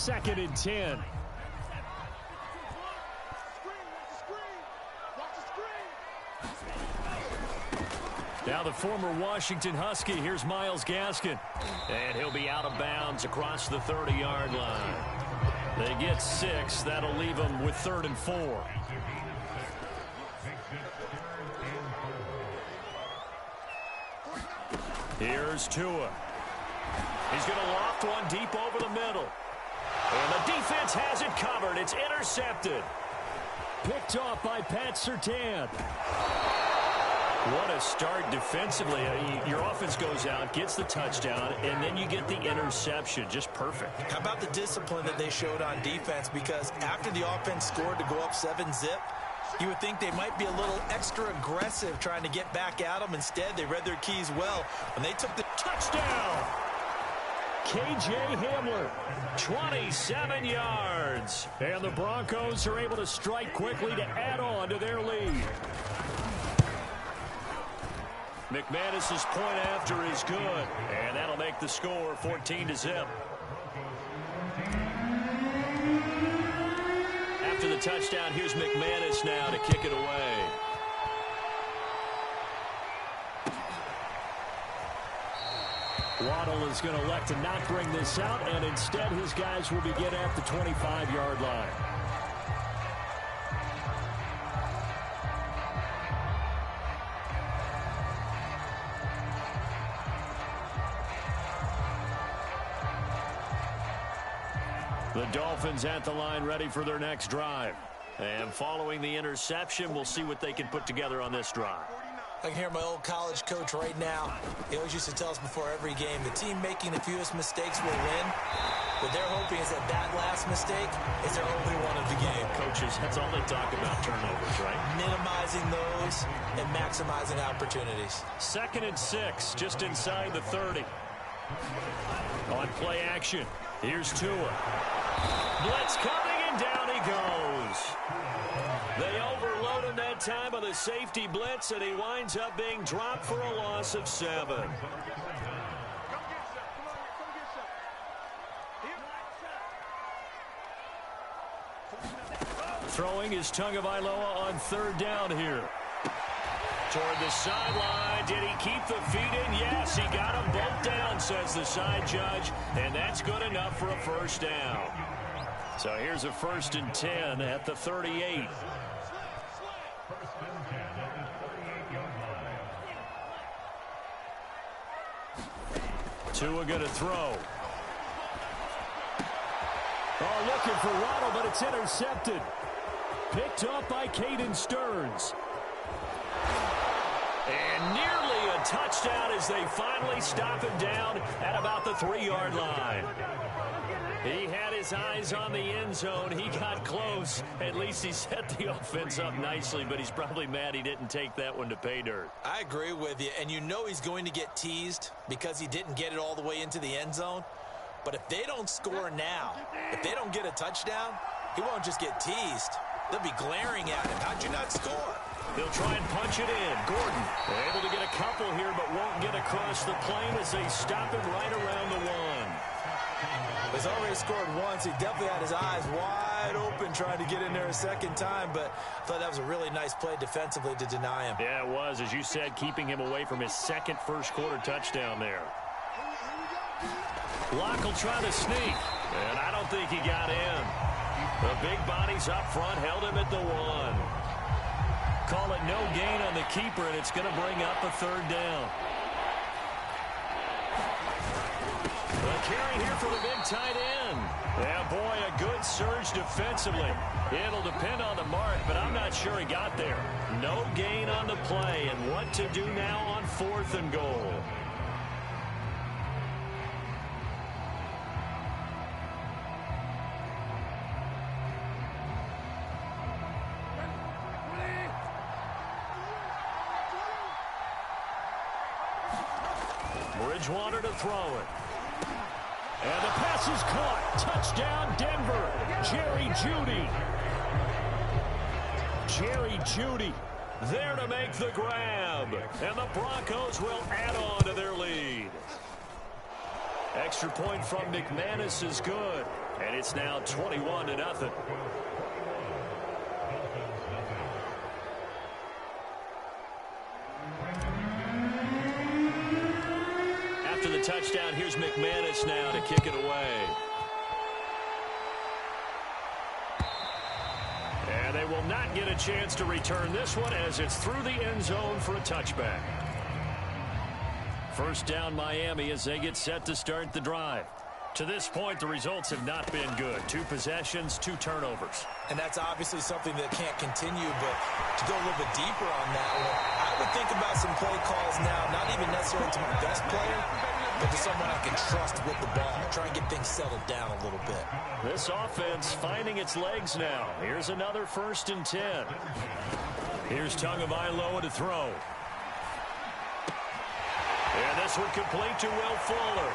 2nd and 10. Now the former Washington Husky. Here's Myles Gaskin. And he'll be out of bounds across the 30-yard line. They get 6. That'll leave them with 3rd and 4. Here's Tua. He's going to loft one deep over the middle. And the defense has it covered. It's intercepted. Picked off by Pat Surtain. What a start defensively. Your offense goes out, gets the touchdown, and then you get the interception. Just perfect. How about the discipline that they showed on defense? Because after the offense scored to go up 7-zip, you would think they might be a little extra aggressive trying to get back at them. Instead, they read their keys well when they took the touchdown. K.J. Hamler, 27 yards. And the Broncos are able to strike quickly to add on to their lead. McManus's point after is good, and that'll make the score 14-0. After the touchdown, here's McManus now to kick it away. Waddle is going to elect to not bring this out, and instead his guys will begin at the 25-yard line. The Dolphins at the line ready for their next drive. And following the interception, we'll see what they can put together on this drive. I can hear my old college coach right now. He always used to tell us before every game, the team making the fewest mistakes will win. What they're hoping is that that last mistake is their only one of the game. Coaches, that's all they talk about, turnovers, right? Minimizing those and maximizing opportunities. 2nd and 6, just inside the 30. On play action, here's Tua. Blitz coming, and down he goes. They overload him that time on the safety blitz, and he winds up being dropped for a loss of 7. Throwing is Tagovailoa on 3rd down here. Toward the sideline. Did he keep the feet in? Yes, he got them both down, says the side judge, and that's good enough for a first down. So here's a 1st and 10 at the 38. Tua going to throw. Oh, looking for Waddle, but it's intercepted. Picked up by Caden Stearns. And nearly a touchdown as they finally stop him down at about the 3-yard line. He had his eyes on the end zone. He got close. At least he set the offense up nicely, but he's probably mad he didn't take that one to pay dirt. I agree with you, and you know he's going to get teased because he didn't get it all the way into the end zone. But if they don't score now, if they don't get a touchdown, he won't just get teased. They'll be glaring at him. How'd you not score? He'll try and punch it in. Gordon able to get a couple here, but won't get across the plane as they stop him right around the 1. He's already scored once. He definitely had his eyes wide open trying to get in there a second time, but I thought that was a really nice play defensively to deny him. Yeah, it was, as you said, keeping him away from his second first-quarter touchdown there. Locke will try to sneak, and I don't think he got in. The big bodies up front held him at the 1. Call it no gain on the keeper, and it's going to bring up a 3rd down. The carry here for the big tight end. Yeah, boy, a good surge defensively. It'll depend on the mark, but I'm not sure he got there. No gain on the play, and what to do now on 4th and goal. Bridgewater to throw it. And the pass is caught. Touchdown, Denver. Jerry Jeudy. Jerry Jeudy there to make the grab. And the Broncos will add on to their lead. Extra point from McManus is good. And It's now 21-0. After the touchdown, here's McManus now to kick it away. And they will not get a chance to return this one as it's through the end zone for a touchback. First down Miami as they get set to start the drive. To this point, the results have not been good. 2 possessions, 2 turnovers. And that's obviously something that can't continue, but to go a little bit deeper on that one, I would think about some play calls now, not even necessarily to my best player, but to someone I can trust with the ball. Try and get things settled down a little bit. This offense finding its legs now. Here's another 1st and 10. Here's Tagovailoa to throw. And this one complete to Will Fuller.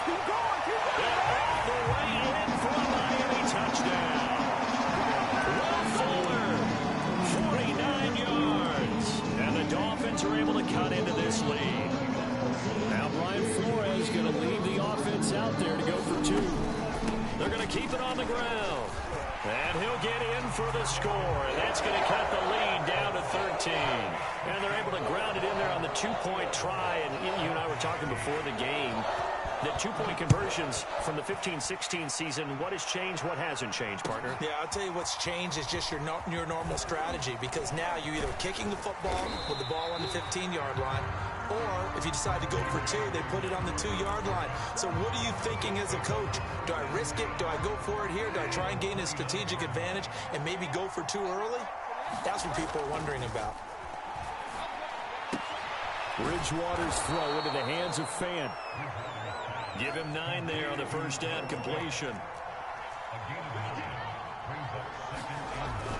Keep going, keep going. And all the way in for a Miami touchdown. Will Fuller, 49 yards. And the Dolphins are able to cut into this lead. Now Brian Flores going to leave the offense out there to go for 2. They're going to keep it on the ground. And he'll get in for the score. And that's going to cut the lead down to 13. And they're able to ground it in there on the 2-point try. And you and I were talking before the game. The 2-point conversions from the 15-16 season, what has changed, what hasn't changed, partner? Yeah, I'll tell you what's changed is just your normal strategy, because now you're either kicking the football with the ball on the 15-yard line, or if you decide to go for 2, they put it on the 2-yard line. So what are you thinking as a coach? Do I risk it? Do I go for it here? Do I try and gain a strategic advantage and maybe go for 2 early? That's what people are wondering about. Bridgewater's throw into the hands of Fan. Give him 9 there on the first down completion.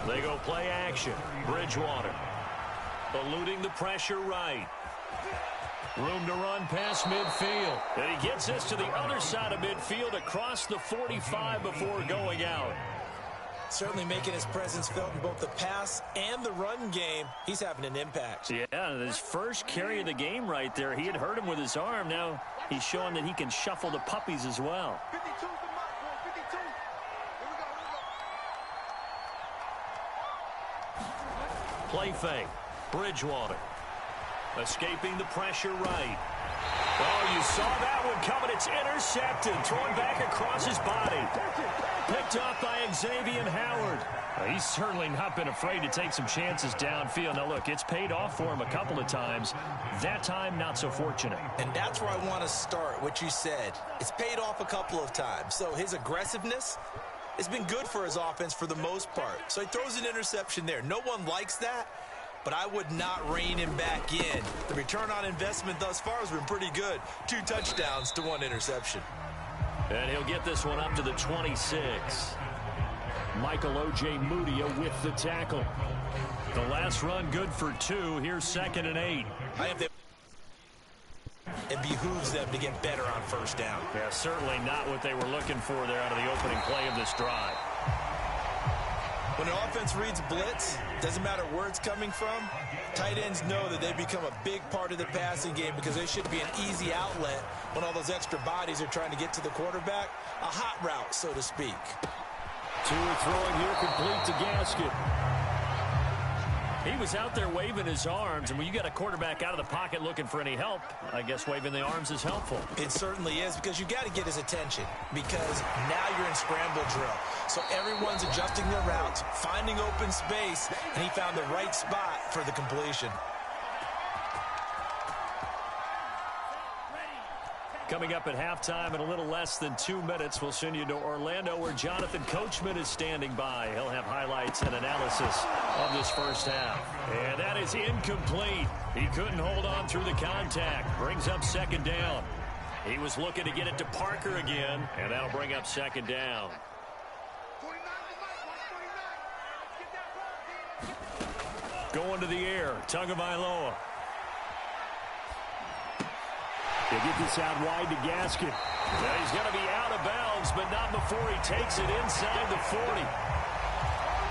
They go play action. Bridgewater eluding the pressure right. Room to run past midfield. And he gets this to the other side of midfield across the 45 before going out. Certainly making his presence felt in both the pass and the run game. He's having an impact. Yeah, his first carry of the game right there. He had hurt him with his arm. Now he's showing that he can shuffle the puppies as well. 52's the mark, boy. 52. Here we go. Play fake. Bridgewater. Escaping the pressure right. Oh, you saw that one coming. It's intercepted. Thrown back across his body. Picked off by Xavier Howard. He's certainly not been afraid to take some chances downfield. Now, look, it's paid off for him a couple of times. That time, not so fortunate. And that's where I want to start, what you said. It's paid off a couple of times. So his aggressiveness has been good for his offense for the most part. So he throws an interception there. No one likes that, but I would not rein him back in. The return on investment thus far has been pretty good. 2 touchdowns to 1 interception. And he'll get this one up to the 26. Michael O.J. Mudia with the tackle. The last run good for 2. Here's 2nd and 8. It behooves them to get better on first down. Yeah, certainly not what they were looking for there out of the opening play of this drive. When an offense reads blitz, doesn't matter where it's coming from, tight ends know that they become a big part of the passing game because they should be an easy outlet when all those extra bodies are trying to get to the quarterback. A hot route, so to speak. Tua throwing here complete to Gaskin. He was out there waving his arms, and when you got a quarterback out of the pocket looking for any help, I guess waving the arms is helpful. It certainly is, because you got to get his attention, because now you're in scramble drill. So everyone's adjusting their routes, finding open space, and he found the right spot for the completion. Coming up at halftime in a little less than 2 minutes, we'll send you to Orlando where Jonathan Coachman is standing by. He'll have highlights and analysis of this first half. And that is incomplete. He couldn't hold on through the contact. Brings up 2nd down. He was looking to get it to Parker again, and that'll bring up 2nd down. Going to the air, Tagovailoa. They get this out wide to Gaskin. Now he's going to be out of bounds, but not before he takes it inside the 40.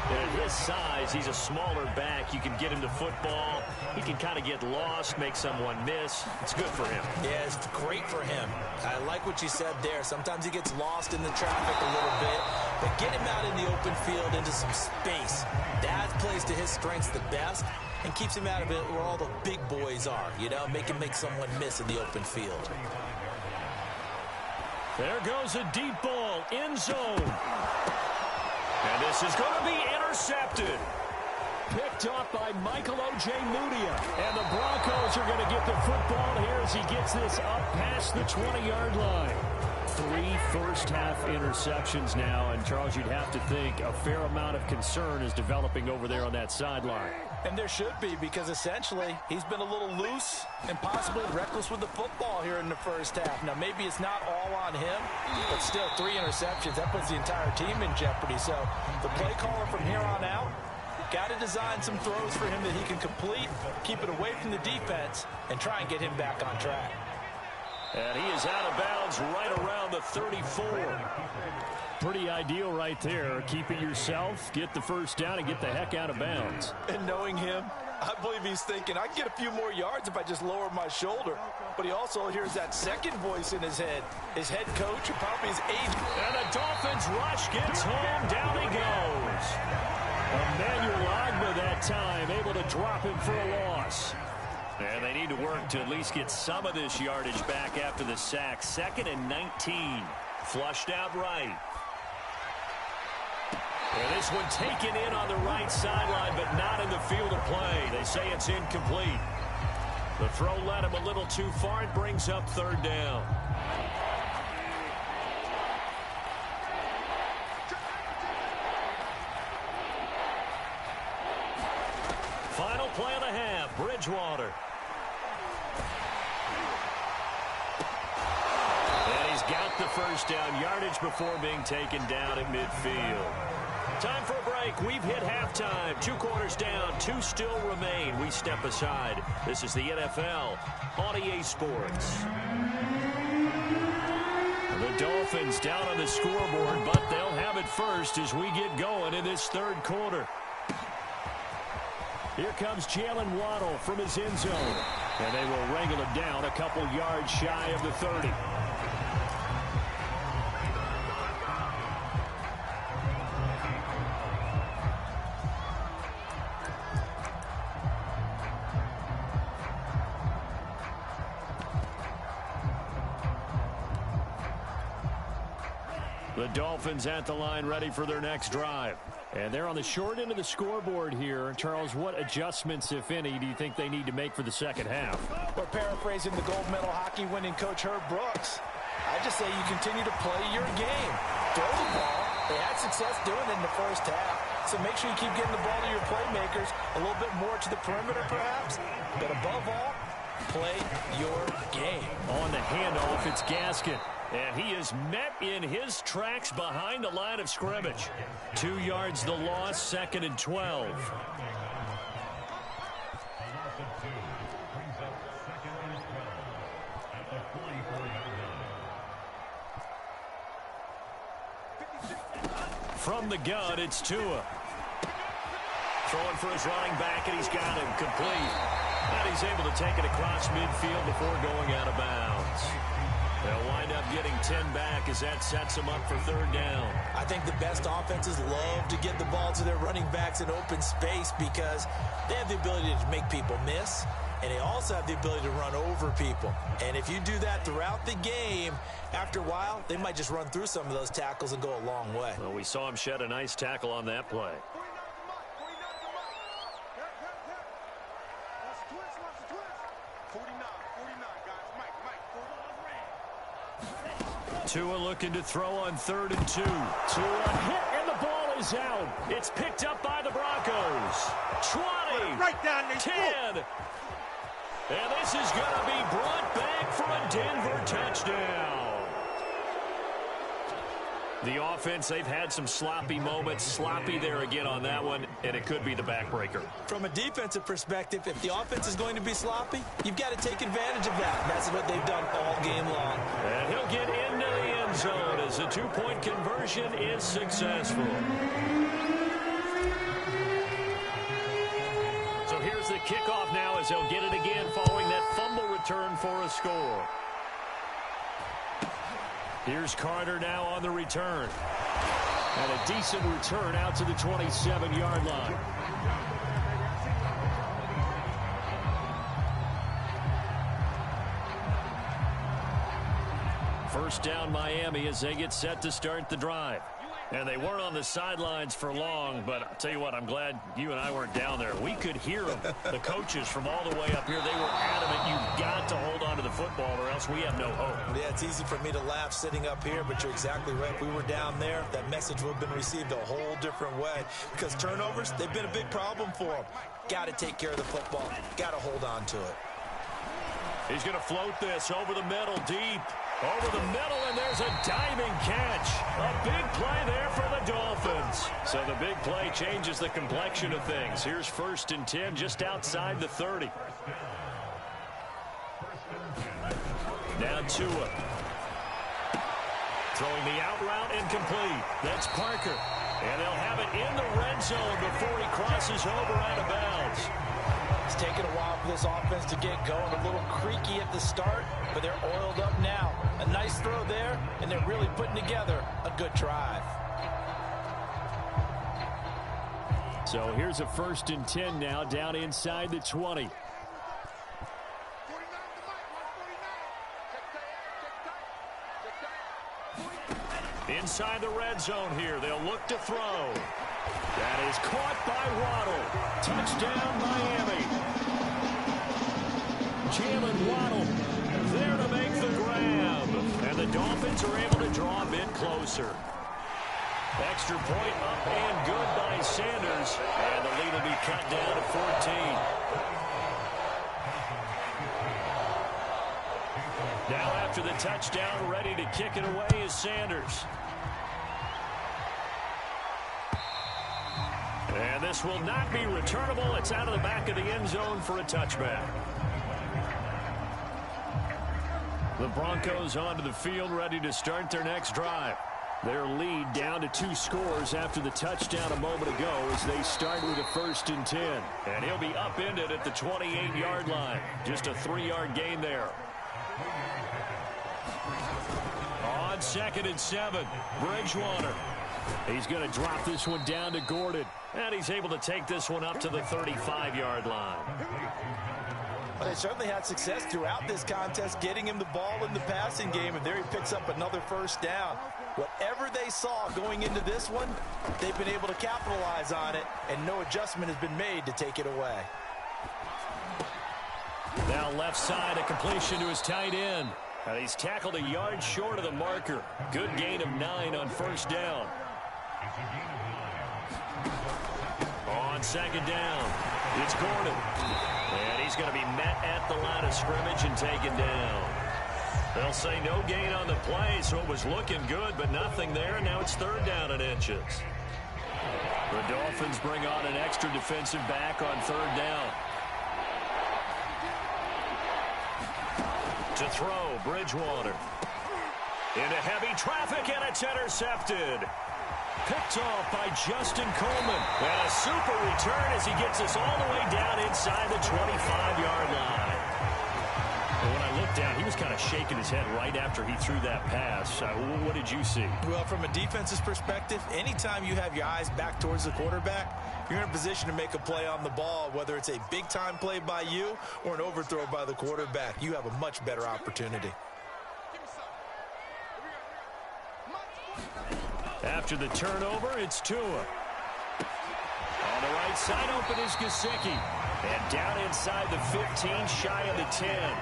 At his size, he's a smaller back. You can get him to football. He can kind of get lost, make someone miss. It's good for him. Yeah, it's great for him. I like what you said there. Sometimes he gets lost in the traffic a little bit, but get him out in the open field into some space. That plays to his strengths the best and keeps him out of it where all the big boys are, you know, make someone miss in the open field. There goes a deep ball, end zone. And this is going to be intercepted. Picked up by Michael O.J. Mudia. And the Broncos are going to get the football here as he gets this up past the 20-yard line. 3 first-half interceptions now. And, Charles, you'd have to think a fair amount of concern is developing over there on that sideline. And there should be, because essentially he's been a little loose and possibly reckless with the football here in the first half. Now, maybe it's not all on him, but still 3 interceptions. That puts the entire team in jeopardy. So the play caller from here on out got to design some throws for him that he can complete, keep it away from the defense, and try and get him back on track. And he is out of bounds right around the 34. Pretty ideal right there. Keep it yourself, get the first down, and get the heck out of bounds. And knowing him, I believe he's thinking, I can get a few more yards if I just lower my shoulder. But he also hears that second voice in his head. His head coach and probably his agent. And the Dolphins rush gets home. Down he goes. Emmanuel Agba that time able to drop him for a loss. And they need to work to at least get some of this yardage back after the sack. 2nd and 19. Flushed out right. And this one taken in on the right sideline, but not in the field of play. They say it's incomplete. The throw led him a little too far. It brings up 3rd down. Final play of the half, Bridgewater. And he's got the first down, yardage before being taken down at midfield. Time for a break. We've hit halftime. 2 quarters down, 2 still remain. We step aside. This is the NFL on EA Sports. The Dolphins down on the scoreboard, but they'll have it first as we get going in this 3rd quarter. Here comes Jalen Waddle from his end zone. And they will wrangle him down a couple yards shy of the 30. The Dolphins at the line ready for their next drive. And they're on the short end of the scoreboard here. Charles, what adjustments, if any, do you think they need to make for the second half? We're paraphrasing the gold medal hockey winning coach Herb Brooks. I just say you continue to play your game. Throw the ball. They had success doing it in the first half. So make sure you keep getting the ball to your playmakers, a little bit more to the perimeter perhaps. But above all, play your game. On the handoff, it's Gaskin. And he is met in his tracks behind the line of scrimmage. 2 yards the loss, 2nd and 12. From the gun, it's Tua. Throwing for his running back, and he's got him complete. And he's able to take it across midfield before going out of bounds. They'll wind up getting 10 back as that sets them up for 3rd down. I think the best offenses love to get the ball to their running backs in open space because they have the ability to make people miss, and they also have the ability to run over people. And if you do that throughout the game, after a while, they might just run through some of those tackles and go a long way. Well, we saw him shed a nice tackle on that play. Tua looking to throw on 3rd and 2. Tua hit, and the ball is out. It's picked up by the Broncos. 20. Right down there. 10. And this is going to be brought back for a Denver touchdown. The offense, they've had some sloppy moments. Sloppy there again on that one, and it could be the backbreaker. From a defensive perspective, if the offense is going to be sloppy, you've got to take advantage of that. That's what they've done all game long. And he'll get into the end zone as the 2-point conversion is successful. kickoff now as they'll get it again following that fumble return for a score. Here's Carter now on the return. And a decent return out to the 27-yard line. First down Miami as they get set to start the drive. And they weren't on the sidelines for long, but I'll tell you what, I'm glad you and I weren't down there. We could hear them, the coaches from all the way up here. They were adamant, you've got to hold on to the football or else we have no hope. Yeah, it's easy for me to laugh sitting up here, but you're exactly right. If we were down there, that message would have been received a whole different way. Because turnovers, they've been a big problem for them. Got to take care of the football. Got to hold on to it. He's going to float this over the middle, deep. Over the middle, and there's a diving catch. A big play there for the Dolphins. So the big play changes the complexion of things. Here's 1st and 10 just outside the 30. Now Tua. Throwing the out route incomplete. That's Parker. And they'll have it in the red zone before he crosses over out of bounds. It's taken a while for this offense to get going. A little creaky at the start, but they're oiled up now. A nice throw there, and they're really putting together a good drive. So here's a 1st and 10 now down inside the 20. Inside the red zone here. They'll look to throw. That is caught by Waddle. Touchdown, Miami. Jalen Waddle there to make the grab. And the Dolphins are able to draw a bit closer. Extra point up and good by Sanders. And the lead will be cut down to 14. Now after the touchdown, ready to kick it away is Sanders. And this will not be returnable. It's out of the back of the end zone for a touchback. The Broncos onto the field, ready to start their next drive. Their lead down to 2 scores after the touchdown a moment ago as they start with a 1st and 10. And he'll be upended at the 28-yard line. Just a 3-yard gain there. On 2nd and 7, Bridgewater. He's going to drop this one down to Gordon. And he's able to take this one up to the 35-yard line. Well, they certainly had success throughout this contest, getting him the ball in the passing game, and there he picks up another 1st down. Whatever they saw going into this one, they've been able to capitalize on it, and no adjustment has been made to take it away. Now left side, a completion to his tight end. And he's tackled a yard short of the marker. Good gain of 9 on 1st down. On 2nd down, it's Gordon. And he's going to be met at the line of scrimmage and taken down. They'll say no gain on the play, so it was looking good, but nothing there. Now it's 3rd down and inches. The Dolphins bring on an extra defensive back on 3rd down. To throw, Bridgewater. Into heavy traffic, and it's intercepted. Picked off by Justin Coleman. And a super return as he gets us all the way down inside the 25-yard line. And when I looked down, he was kind of shaking his head right after he threw that pass. What did you see? Well, from a defense's perspective, anytime you have your eyes back towards the quarterback, you're in a position to make a play on the ball, whether it's a big-time play by you or an overthrow by the quarterback. You have a much better opportunity. After the turnover, it's Tua. On the right side, open is Gesicki. And down inside the 15, shy of the 10.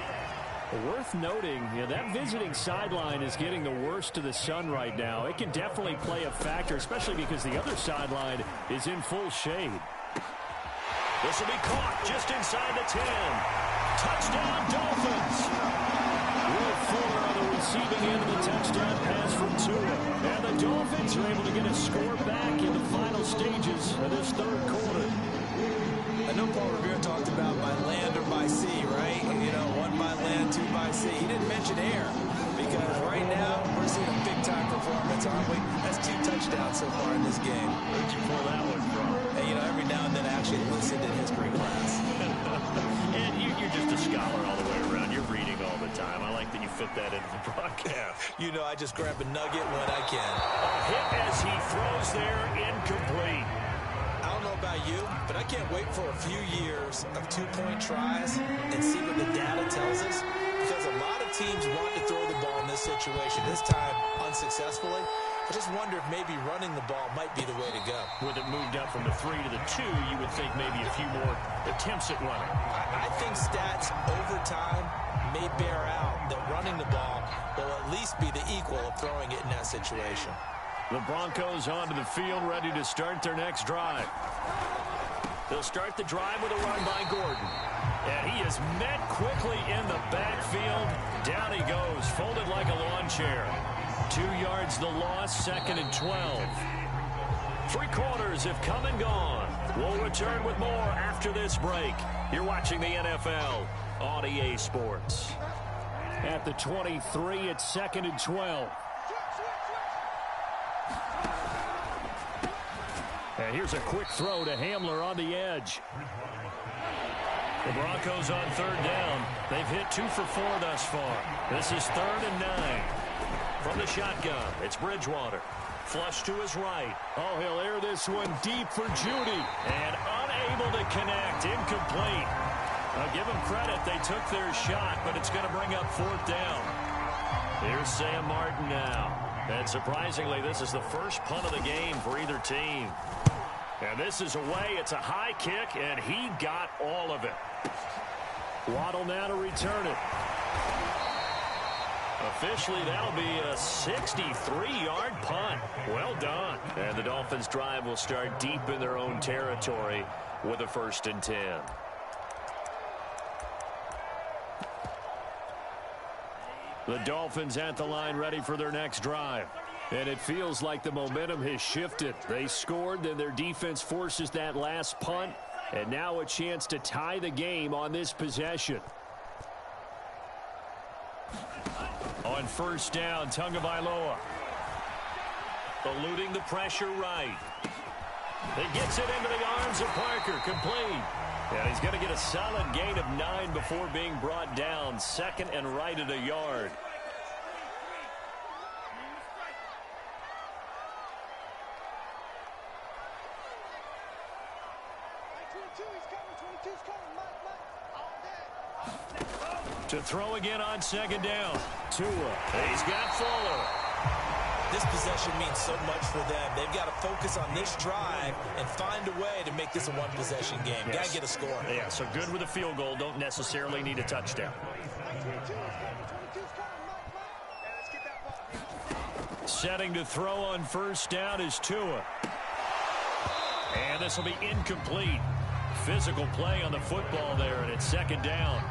Worth noting, that visiting sideline is getting the worst of the sun right now. It can definitely play a factor, especially because the other sideline is in full shade. This will be caught just inside the 10. Touchdown, Dolphins! Will Fuller on the receiving end of the touchdown pass from Tua. And the Dolphins are able to get a score back in the final stages of this 3rd quarter. I know Paul Revere talked about by land or by sea, right? You know, 1 by land, 2 by sea. He didn't mention air because right now we're seeing a big-time performance, aren't we? That's 2 touchdowns so far in this game. Where'd you pull that one from? from? And, you know, every now and then I actually listened in history class. And you're just a scholar all the way around. You're reading all the time. I like that you fit that into the broadcast. You know, I just grab a nugget when I can. A hit as he throws there, incomplete. I don't know about you, but I can't wait for a few years of two-point tries and see what the data tells us, because a lot of teams want to throw the ball in this situation, this time unsuccessfully. I just wonder if maybe running the ball might be the way to go. With it moved up from the 3 to the 2, you would think maybe a few more attempts at running. I think stats over time may bear out that running the ball will at least be the equal of throwing it in that situation. The Broncos onto the field, ready to start their next drive. They'll start the drive with a run by Gordon. And he is met quickly in the backfield. Down he goes, folded like a lawn chair. 2 yards the loss, 2nd and 12. 3 quarters have come and gone. We'll return with more after this break. You're watching the NFL on EA Sports. At the 23, it's 2nd and 12. And here's a quick throw to Hamler on the edge. The Broncos on 3rd down. They've hit 2 for 4 thus far. This is 3rd and 9. From the shotgun, it's Bridgewater. Flush to his right. Oh, he'll air this one deep for Judy. And unable to connect. Incomplete. I'll give them credit. They took their shot, but it's going to bring up 4th down. Here's Sam Martin now. And surprisingly, this is the first punt of the game for either team. And this is away. It's a high kick, and he got all of it. Waddle now to return it. Officially, that'll be a 63-yard punt. Well done. And the Dolphins' drive will start deep in their own territory with a 1st and 10. The Dolphins at the line, ready for their next drive. And it feels like the momentum has shifted. They scored, then their defense forces that last punt. And now a chance to tie the game on this possession. On 1st down, Tagovailoa. Eluding the pressure right. He gets it into the arms of Parker. Complete. And he's going to get a solid gain of 9 before being brought down. 2nd and right at a yard. To throw again on 2nd down. Tua. He's got Fuller. This possession means so much for them. They've got to focus on this drive and find a way to make this a one-possession game. Yes. Got to get a score. Yeah, so good with a field goal. Don't necessarily need a touchdown. Setting to throw on 1st down is Tua. And this will be incomplete. Physical play on the football there, and it's 2nd down.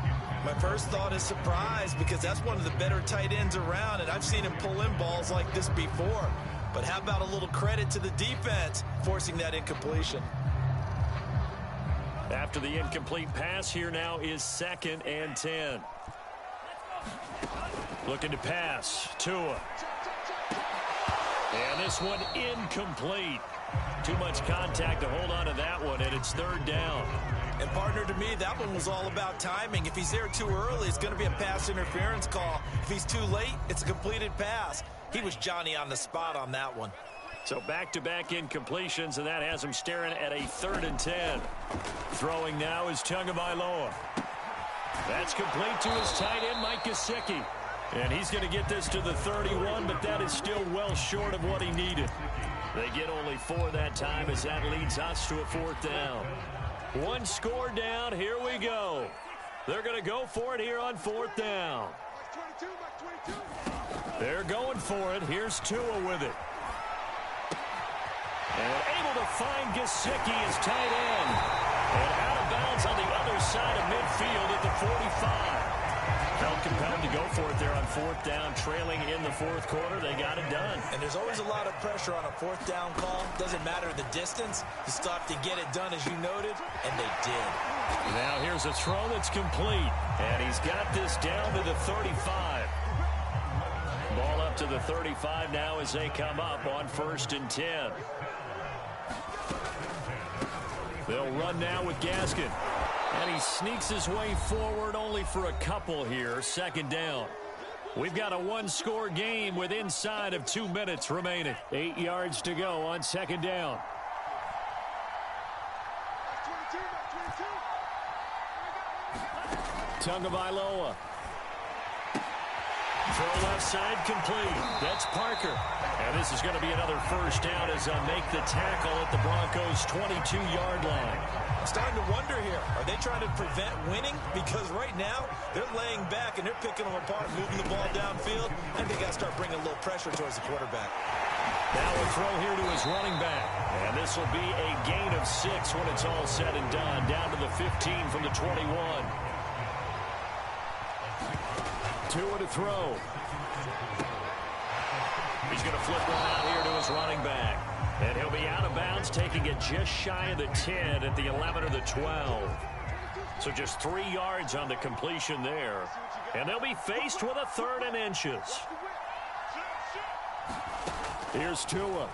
My first thought is surprise, because that's one of the better tight ends around, and I've seen him pull in balls like this before. But how about a little credit to the defense forcing that incompletion? After the incomplete pass, here now is 2nd and 10. Looking to pass. Tua. And this one incomplete. Too much contact to hold on to that one, and it's 3rd down. And, partner, to me, that one was all about timing. If he's there too early, it's going to be a pass interference call. If he's too late, it's a completed pass. He was Johnny on the spot on that one. So back-to-back incompletions, and that has him staring at a 3rd and 10. Throwing now is Tagovailoa. That's complete to his tight end, Mike Gesicki. And he's going to get this to the 31, but that is still well short of what he needed. They get only 4 that time as that leads us to a 4th down. 1 score down. Here we go. They're going to go for it here on 4th down. They're going for it. Here's Tua with it. And able to find Gesicki as tight end. And out of bounds on the other side of midfield at the 45. Felt compelled to go for it there on 4th down, trailing in the 4th quarter. They got it done. And there's always a lot of pressure on a 4th down call. Doesn't matter the distance. You still have to get it done, as you noted, and they did. Now here's a throw that's complete. And he's got this down to the 35. Ball up to the 35 now as they come up on 1st and 10. They'll run now with Gaskin. And he sneaks his way forward only for a couple here. 2nd down. We've got a one-score game with inside of 2 minutes remaining. 8 yards to go on 2nd down. Tagovailoa. Throw left side complete. That's Parker. And this is going to be another first down as they make the tackle at the Broncos' 22-yard line. I'm starting to wonder here, are they trying to prevent winning? Because right now, they're laying back and they're picking them apart, moving the ball downfield. I think they got to start bringing a little pressure towards the quarterback. Now a throw here to his running back. And this will be a gain of 6 when it's all said and done. Down to the 15 from the 21. Tua to throw. He's going to flip one out here to his running back. And he'll be out of bounds, taking it just shy of the 10 at the 11 or the 12. So just 3 yards on the completion there. And they'll be faced with a 3rd and inches. Here's Tua.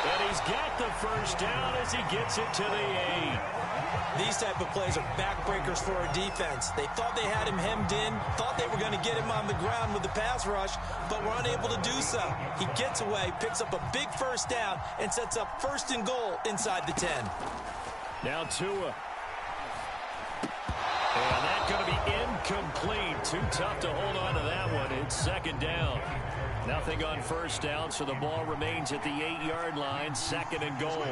And he's got the first down as he gets it to the 8. These type of plays are backbreakers for our defense. They thought they had him hemmed in, thought they were going to get him on the ground with the pass rush, but were unable to do so. He gets away, picks up a big first down, and sets up 1st and goal inside the 10. Now Tua. And that's going to be incomplete. Too tough to hold on to that one. It's 2nd down. Nothing on 1st down, so the ball remains at the 8-yard line. 2nd and goal.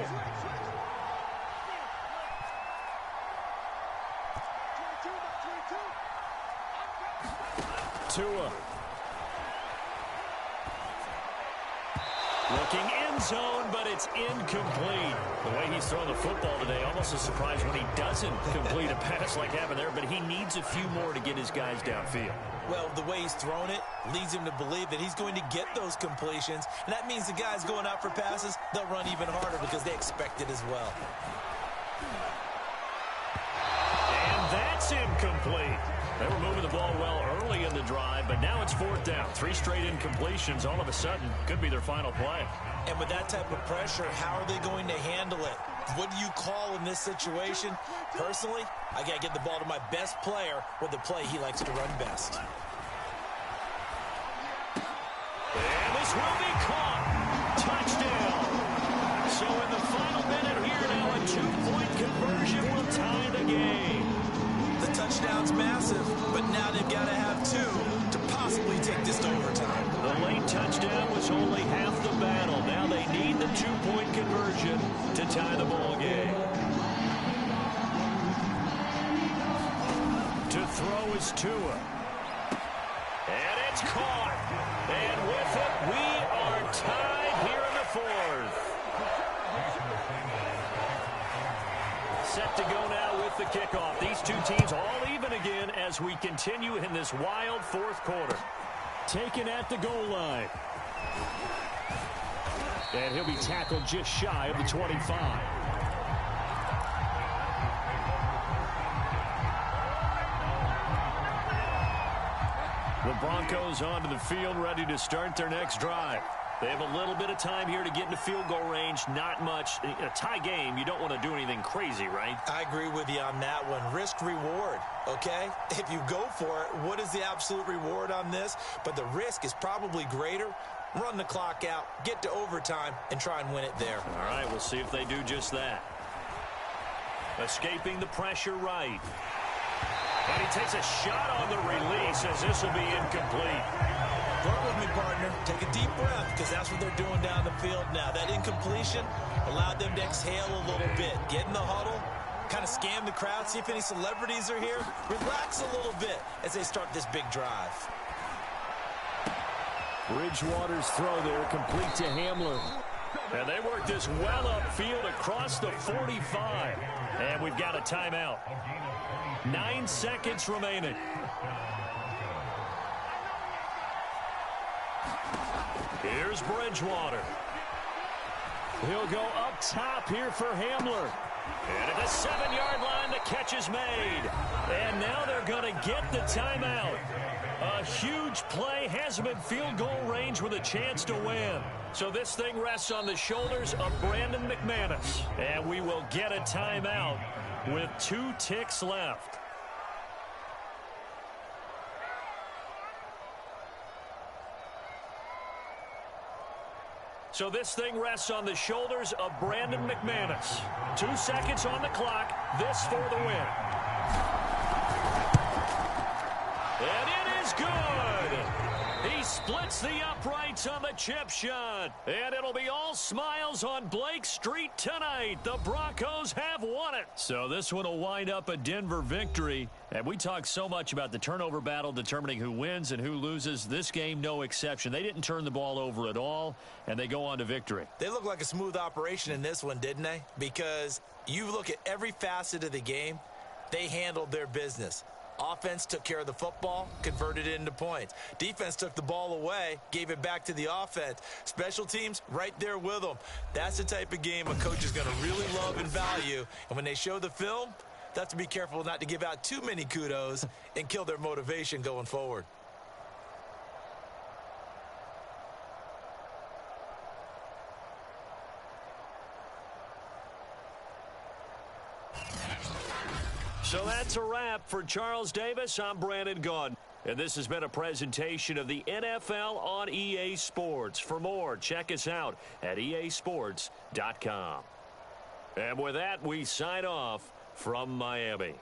Tua. Looking end zone, but it's incomplete. The way he's thrown the football today, almost a surprise when he doesn't complete a pass like happened there, but he needs a few more to get his guys downfield. Well, the way he's thrown it leads him to believe that he's going to get those completions, and that means the guys going out for passes, they'll run even harder because they expect it as well. And that's incomplete. They were moving the ball well early in the drive, but now it's 4th down. 3 straight incompletions all of a sudden could be their final play. And with that type of pressure, how are they going to handle it? What do you call in this situation? Personally, I got to get the ball to my best player with the play he likes to run best. And this will be caught. Touchdown. So in the final minute here now, a 2-point conversion will tie the game. The touchdown's massive, but now they've got to have 2 to possibly take this to overtime. The late touchdown was only half the battle. Now they need the 2-point conversion to tie the ball game. To throw is Tua. And it's caught. And with it, we are tied here in the 4th. Set to go now with the kickoff. These two teams all even again as we continue in this wild 4th quarter. Taken at the goal line. And he'll be tackled just shy of the 25. The Broncos onto the field, ready to start their next drive. They have a little bit of time here to get into field goal range. Not much. In a tie game, you don't want to do anything crazy, right? I agree with you on that one. Risk reward, okay? If you go for it, what is the absolute reward on this? But the risk is probably greater. Run the clock out, get to overtime, and try and win it there. All right, we'll see if they do just that. Escaping the pressure right. And he takes a shot on the release as this will be incomplete. Work with me, partner. Take a deep breath because that's what they're doing down the field now. That incompletion allowed them to exhale a little bit. Get in the huddle, kind of scan the crowd, see if any celebrities are here. Relax a little bit as they start this big drive. Bridgewater's throw there, complete to Hamler. And they work this well upfield across the 45. And we've got a timeout. 9 seconds remaining. Here's Bridgewater. He'll go up top here for Hamler. And at the 7-yard line, the catch is made. And now they're going to get the timeout. A huge play has him in field goal range with a chance to win. So this thing rests on the shoulders of Brandon McManus. And we will get a timeout with 2 ticks left. So this thing rests on the shoulders of Brandon McManus. 2 seconds on the clock. This for the win. And it is good. He splits the uprights on the chip shot. And it'll be all smiles on Blake Street tonight. The Broncos have won it. So this one will wind up a Denver victory. And we talk so much about the turnover battle determining who wins and who loses. This game, no exception. They didn't turn the ball over at all, and they go on to victory. They look like a smooth operation in this one, didn't they? Because you look at every facet of the game, they handled their business. Offense took care of the football, converted it into points. Defense took the ball away, gave it back to the offense. Special teams, right there with them. That's the type of game a coach is going to really love and value. And when they show the film, they have to be careful not to give out too many kudos and kill their motivation going forward. So that's a wrap for Charles Davis. I'm Brandon Gaudin. And this has been a presentation of the NFL on EA Sports. For more, check us out at easports.com. And with that, we sign off from Miami.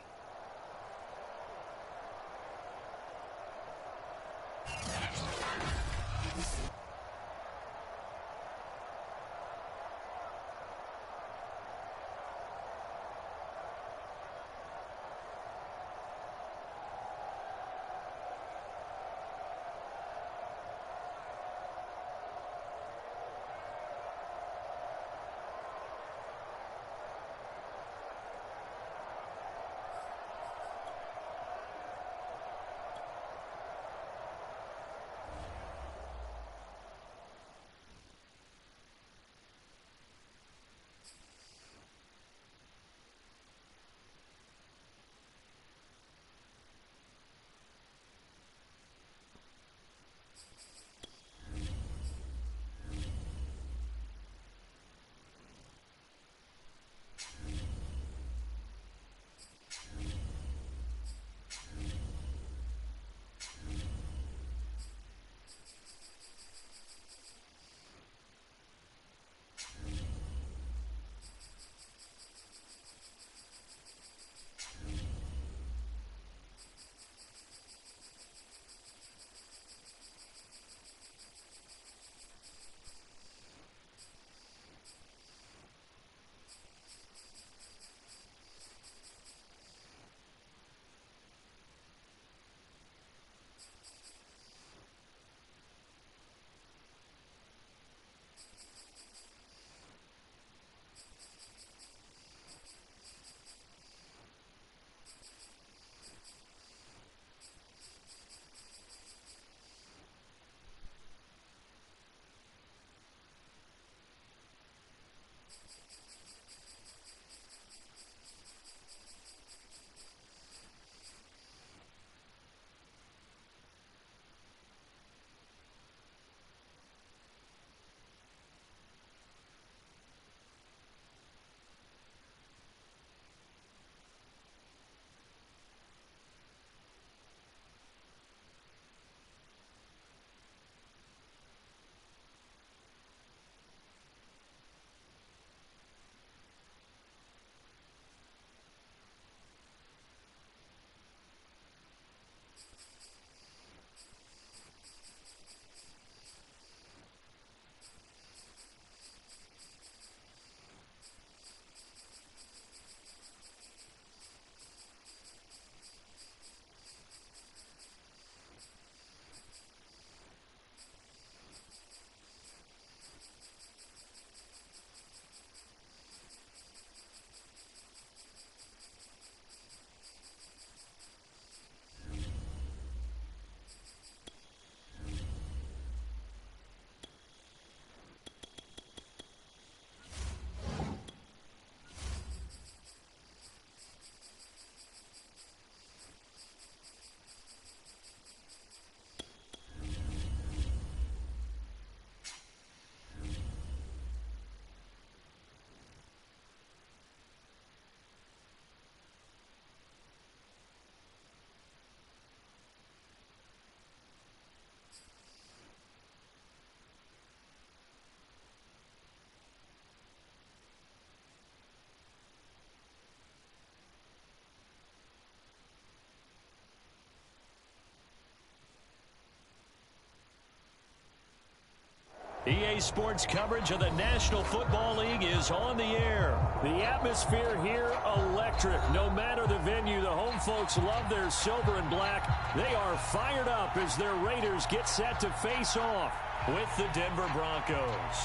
EA Sports coverage of the National Football League is on the air. The atmosphere here, electric. No matter the venue, the home folks love their silver and black. They are fired up as their Raiders get set to face off with the Denver Broncos.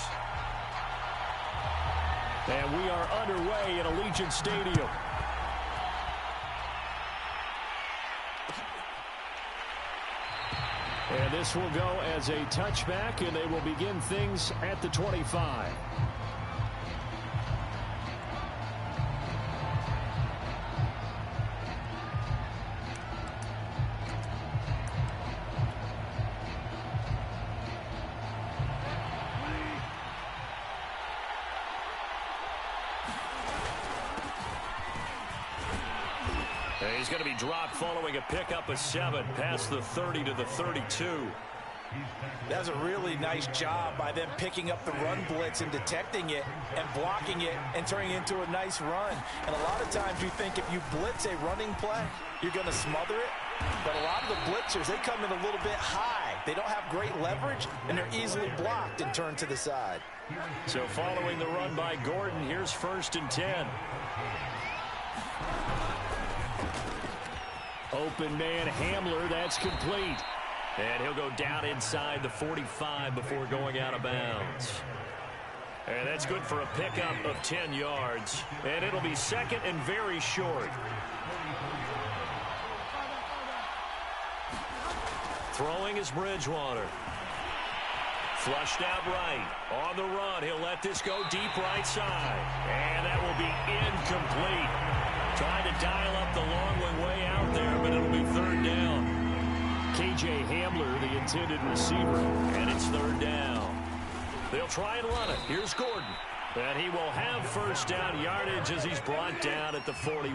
And we are underway in Allegiant Stadium. And this will go as a touchback, and they will begin things at the 25. He's going to be dropped following a pickup of 7 past the 30 to the 32. That's a really nice job by them picking up the run blitz and detecting it and blocking it and turning it into a nice run. And a lot of times you think if you blitz a running play, you're going to smother it. But a lot of the blitzers, they come in a little bit high. They don't have great leverage, and they're easily blocked and turned to the side. So following the run by Gordon, here's 1st and 10. Open man Hamler, that's complete. And he'll go down inside the 45 before going out of bounds. And that's good for a pickup of 10 yards. And it'll be 2nd and very short. Throwing is Bridgewater. Flushed out right. On the run, he'll let this go deep right side. And that will be incomplete. Trying to dial up the long way out there, but it'll be 3rd down. KJ Hamler, the intended receiver, and it's 3rd down. They'll try and run it. Here's Gordon. And he will have 1st down yardage as he's brought down at the 41.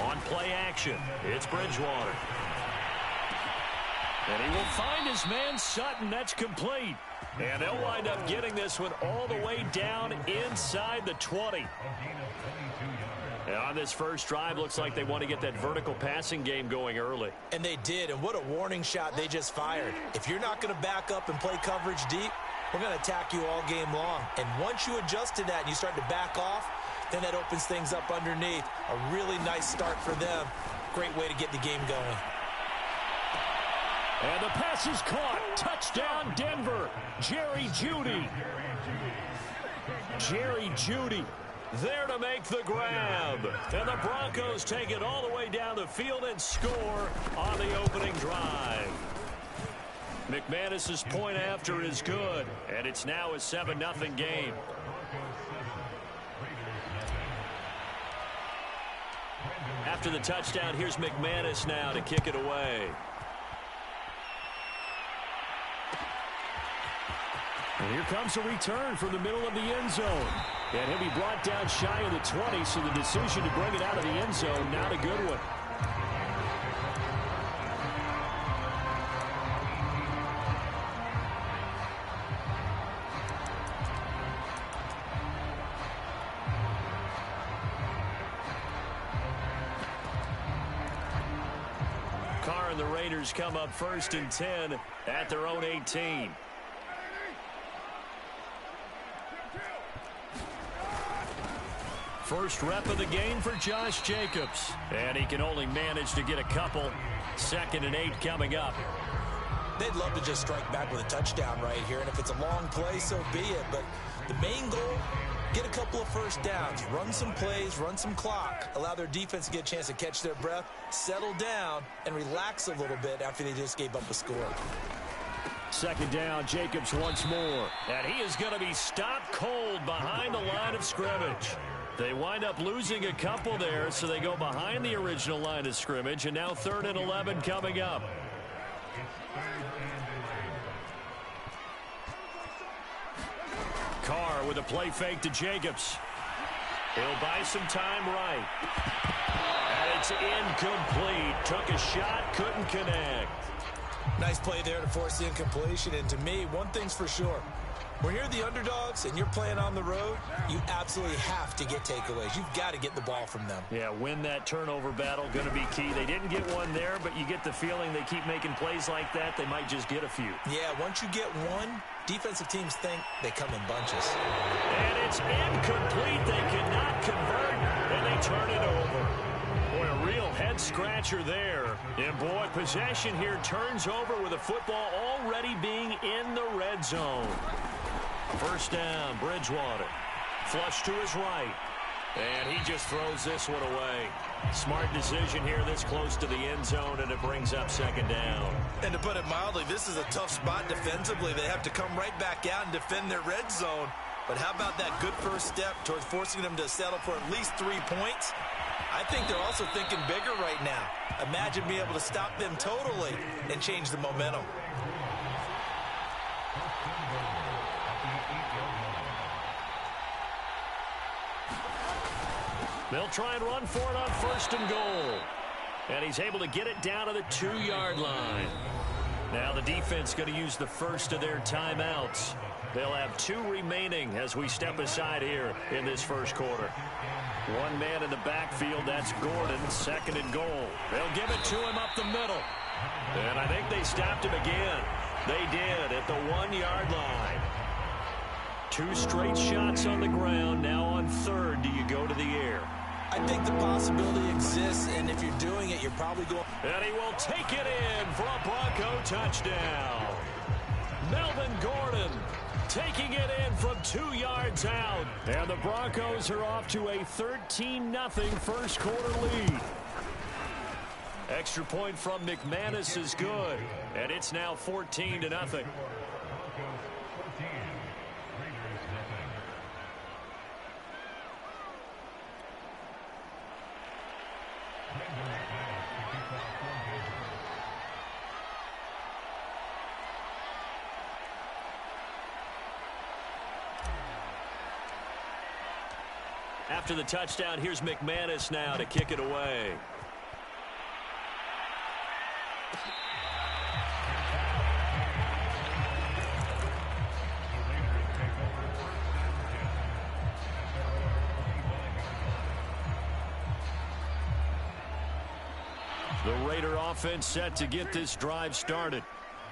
On play action, it's Bridgewater. And he will find his man Sutton. That's complete. And they'll wind up getting this one all the way down inside the 20. And on this first drive, looks like they want to get that vertical passing game going early. And they did, and what a warning shot they just fired. If you're not going to back up and play coverage deep, we're going to attack you all game long. And once you adjust to that and you start to back off, then that opens things up underneath. A really nice start for them. Great way to get the game going. And the pass is caught. Touchdown, Denver. Jerry Jeudy. Jerry Jeudy there to make the grab. And the Broncos take it all the way down the field and score on the opening drive. McManus's point after is good. And it's now a 7-0 game. After the touchdown, here's McManus now to kick it away. And here comes a return from the middle of the end zone. And he'll be brought down shy of the 20, so the decision to bring it out of the end zone, not a good one. Carr and the Raiders come up 1st and 10 at their own 18. First rep of the game for Josh Jacobs. And he can only manage to get a couple. 2nd and 8 coming up. They'd love to just strike back with a touchdown right here. And if it's a long play, so be it. But the main goal, get a couple of 1st downs. Run some plays, run some clock. Allow their defense to get a chance to catch their breath, settle down, and relax a little bit after they just gave up a score. 2nd down, Jacobs once more. And he is going to be stopped cold behind the line of scrimmage. They wind up losing a couple there, so they go behind the original line of scrimmage, and now 3rd and 11 coming up. Carr with a play fake to Jacobs. He'll buy some time right. And it's incomplete. Took a shot, couldn't connect. Nice play there to force the incompletion. And to me, one thing's for sure. When you're the underdogs and you're playing on the road, you absolutely have to get takeaways. You've got to get the ball from them. Yeah, win that turnover battle, going to be key. They didn't get one there, but you get the feeling they keep making plays like that, they might just get a few. Yeah, once you get one, defensive teams think they come in bunches. And it's incomplete. They cannot convert, and they turn it over. Boy, a real head-scratcher there. And, boy, possession here turns over with the football already being in the red zone. First down, Bridgewater. Flush to his right. And he just throws this one away. Smart decision here this close to the end zone, and it brings up second down. And to put it mildly, this is a tough spot defensively. They have to come right back out and defend their red zone. But how about that good first step towards forcing them to settle for at least 3 points? I think they're also thinking bigger right now. Imagine being able to stop them totally and change the momentum. They'll try and run for it on first and goal. And he's able to get it down to the 2-yard line. Now the defense going to use the first of their timeouts. They'll have 2 remaining as we step aside here in this first quarter. One man in the backfield, that's Gordon, second and goal. They'll give it to him up the middle. And I think they stopped him again. They did at the 1-yard line. 2 straight shots on the ground. Now on third, do you go to the air? I think the possibility exists, and if you're doing it, you're probably going... And he will take it in for a Bronco touchdown. Melvin Gordon taking it in from 2 yards out. And the Broncos are off to a 13-0 first quarter lead. Extra point from McManus is good. And it's now 14-0. After the touchdown, here's McManus now to kick it away. The Raider offense set to get this drive started.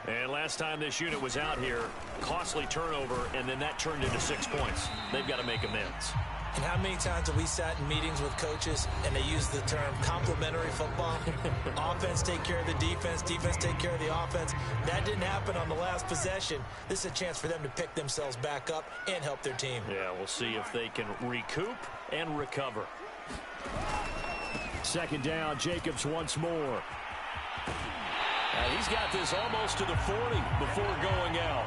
And last time this unit was out here, costly turnover, and then that turned into 6 points. They've got to make amends. And how many times have we sat in meetings with coaches and they use the term complementary football? Offense take care of the defense, defense take care of the offense. That didn't happen on the last possession. This is a chance for them to pick themselves back up and help their team. Yeah, we'll see if they can recoup and recover. Second down, Jacobs once more. He's got this almost to the 40 before going out.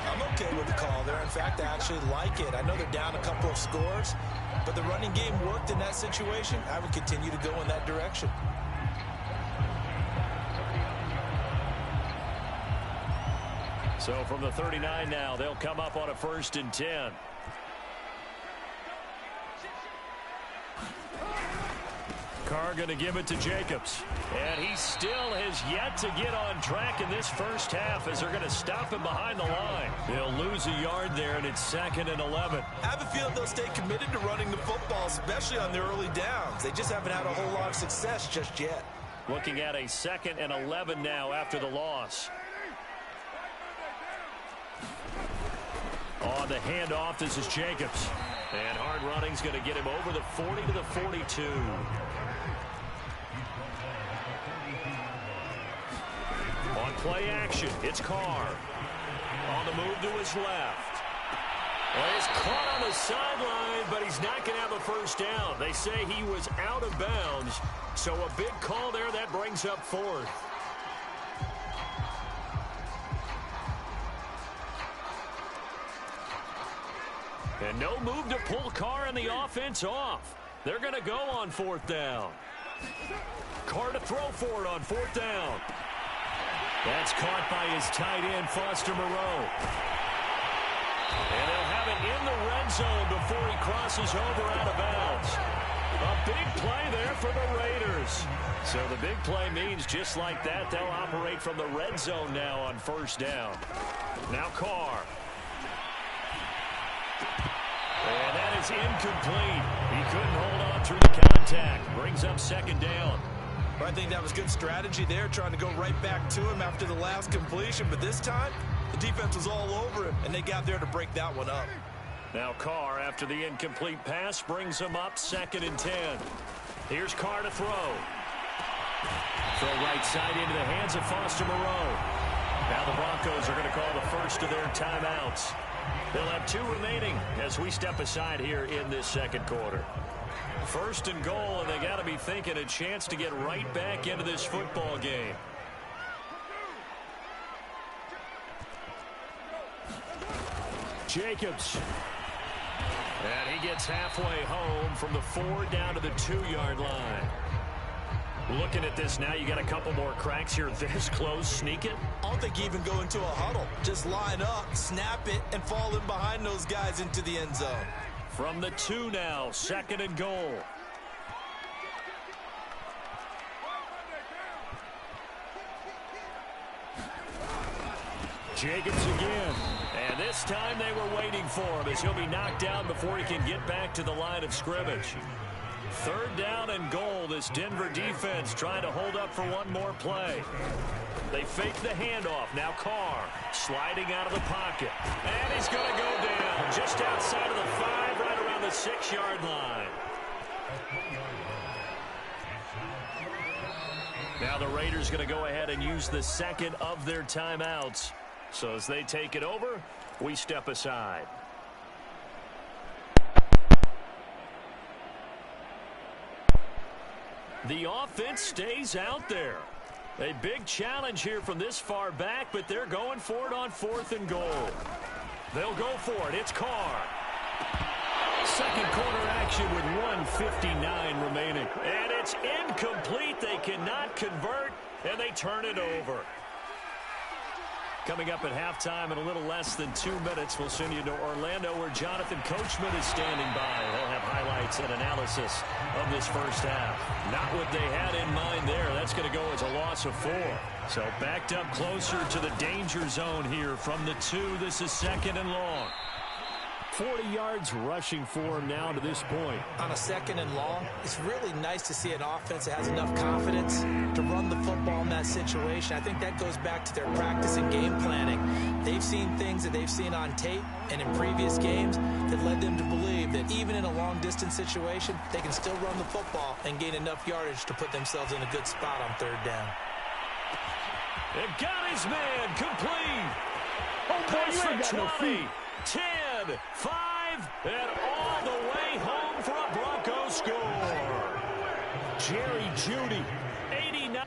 I'm okay with the call there. In fact, I actually like it. I know they're down a couple of scores, but the running game worked in that situation. I would continue to go in that direction. So from the 39 now, they'll come up on a 1st and 10. Carr going to give it to Jacobs. And he still has yet to get on track in this first half as they're going to stop him behind the line. They'll lose a yard there, and it's 2nd and 11. I have a feeling they'll stay committed to running the football, especially on their early downs. They just haven't had a whole lot of success just yet. Looking at a 2nd and 11 now after the loss. On the handoff, this is Jacobs. And hard running's going to get him over the 40 to the 42. On play action, it's Carr. On the move to his left. Well, he's caught on the sideline, but he's not going to have a first down. They say he was out of bounds, so a big call there that brings up 4th. And no move to pull Carr and the offense off. They're going to go on 4th down. Carr to throw for it on 4th down. That's caught by his tight end, Foster Moreau. And they'll have it in the red zone before he crosses over out of bounds. A big play there for the Raiders. So the big play means just like that, they'll operate from the red zone now on 1st down. Now Carr. And that is incomplete. He couldn't hold on through the contact. Brings up second down. I think that was good strategy there, trying to go right back to him after the last completion. But this time, the defense was all over him, and they got there to break that one up. Now Carr, after the incomplete pass, brings him up 2nd and 10. Here's Carr to throw. Throw right side into the hands of Foster Moreau. Now the Broncos are going to call the first of their timeouts. They'll have 2 remaining as we step aside here in this second quarter. 1st and goal, and they got to be thinking a chance to get right back into this football game. Jacobs. And he gets halfway home from the 4 down to the 2-yard line. Looking at this now, you got a couple more cracks here this close. Sneak it. I don't think you even go into a huddle. Just line up, snap it, and fall in behind those guys into the end zone. From the 2 now, 2nd and goal. Jacobs again. And this time they were waiting for him as he'll be knocked down before he can get back to the line of scrimmage. 3rd down and goal. This Denver defense trying to hold up for one more play. They fake the handoff. Now Carr sliding out of the pocket. And he's going to go down just outside of the 5, right around the 6-yard line. Now the Raiders going to go ahead and use the 2nd of their timeouts. So as they take it over, we step aside. The offense stays out there. A big challenge here from this far back, but they're going for it on 4th and goal. They'll go for it. It's Carr. Second quarter action with 1:59 remaining. And it's incomplete. They cannot convert, and they turn it over. Coming up at halftime in a little less than 2 minutes, we'll send you to Orlando where Jonathan Coachman is standing by. He'll have highlights and analysis of this first half. Not what they had in mind there. That's going to go as a loss of 4. So backed up closer to the danger zone here from the 2. This is 2nd and long. 40 yards rushing for him now to this point. On a 2nd and long, it's really nice to see an offense that has enough confidence to run the football in that situation. I think that goes back to their practice and game planning. They've seen things that they've seen on tape and in previous games that led them to believe that even in a long-distance situation, they can still run the football and gain enough yardage to put themselves in a good spot on 3rd down. It got his man complete. Pass for 20. 10, 5, and all the way home for a Broncos score. Jerry Jeudy, 89.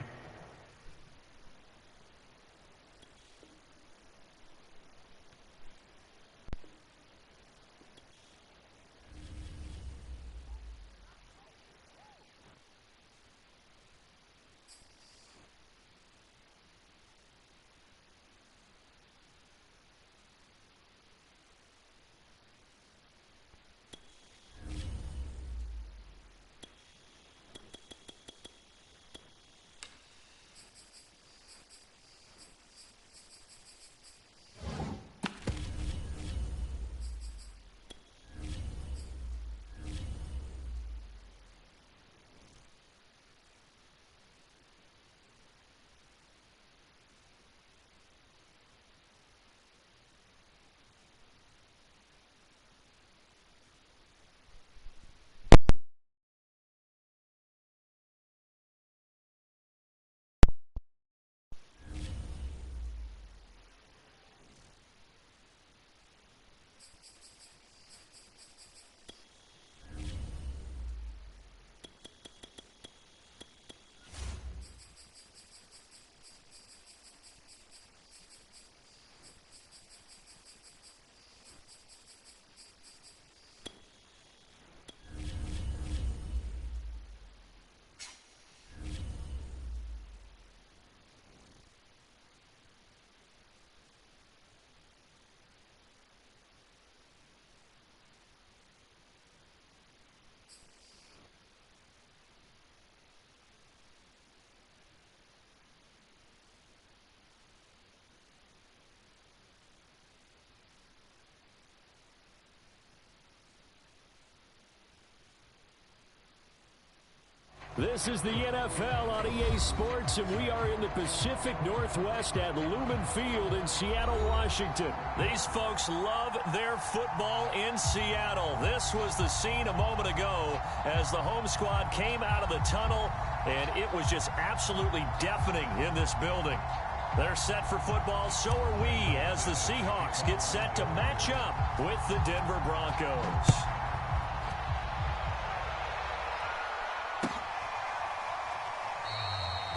This is the NFL on EA Sports, and we are in the Pacific Northwest at Lumen Field in Seattle, Washington. These folks love their football in Seattle. This was the scene a moment ago as the home squad came out of the tunnel, and it was just absolutely deafening in this building. They're set for football, so are we, as the Seahawks get set to match up with the Denver Broncos.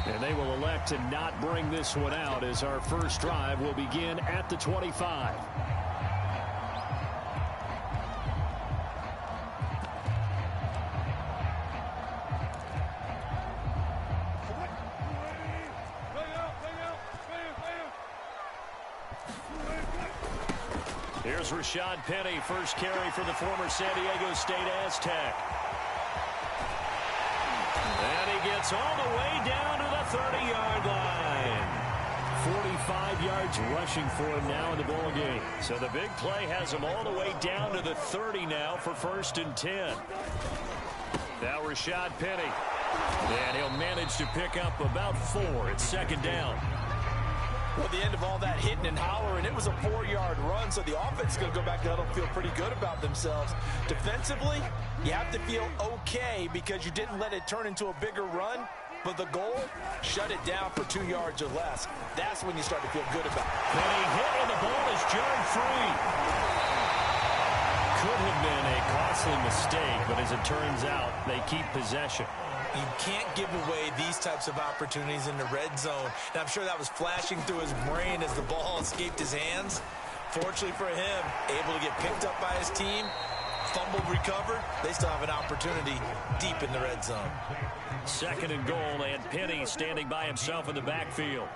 And they will elect to not bring this one out as our first drive will begin at the 25. Here's Rashad Penny, first carry for the former San Diego State Aztec. And he gets all the way down to the 30-yard line. 45 yards rushing for him now in the ball game. So the big play has him all the way down to the 30 now for 1st and 10. Now Rashad Penny. And he'll manage to pick up about 4 at 2nd down. Well, at the end of all that hitting and hollering, it was a 4-yard run, so the offense is going to go back to huddle and feel pretty good about themselves. Defensively, you have to feel okay because you didn't let it turn into a bigger run, but the goal, shut it down for 2 yards or less. That's when you start to feel good about it. Penny hit, and the ball is jarred free. Could have been a costly mistake, but as it turns out, they keep possession. You can't give away these types of opportunities in the red zone. And I'm sure that was flashing through his brain as the ball escaped his hands. Fortunately for him, able to get picked up by his team, fumbled, recovered. They still have an opportunity deep in the red zone. 2nd and goal, and Penny standing by himself in the backfield.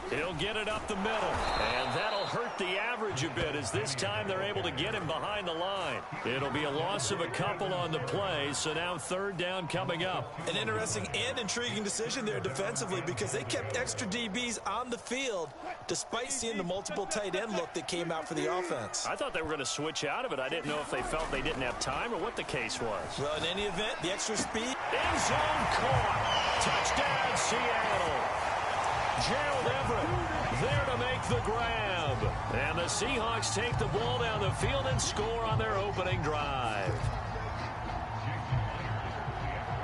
He'll get it up the middle, and that'll hurt the average a bit as this time they're able to get him behind the line. It'll be a loss of a couple on the play, so now 3rd down coming up. An interesting and intriguing decision there defensively because they kept extra DBs on the field despite seeing the multiple tight end look that came out for the offense. I thought they were going to switch out of it. I didn't know if they felt they didn't have time or what the case was. Well, in any event, the extra speed. End zone caught. Touchdown, Seattle. Gerald Everett there to make the grab. And the Seahawks take the ball down the field and score on their opening drive.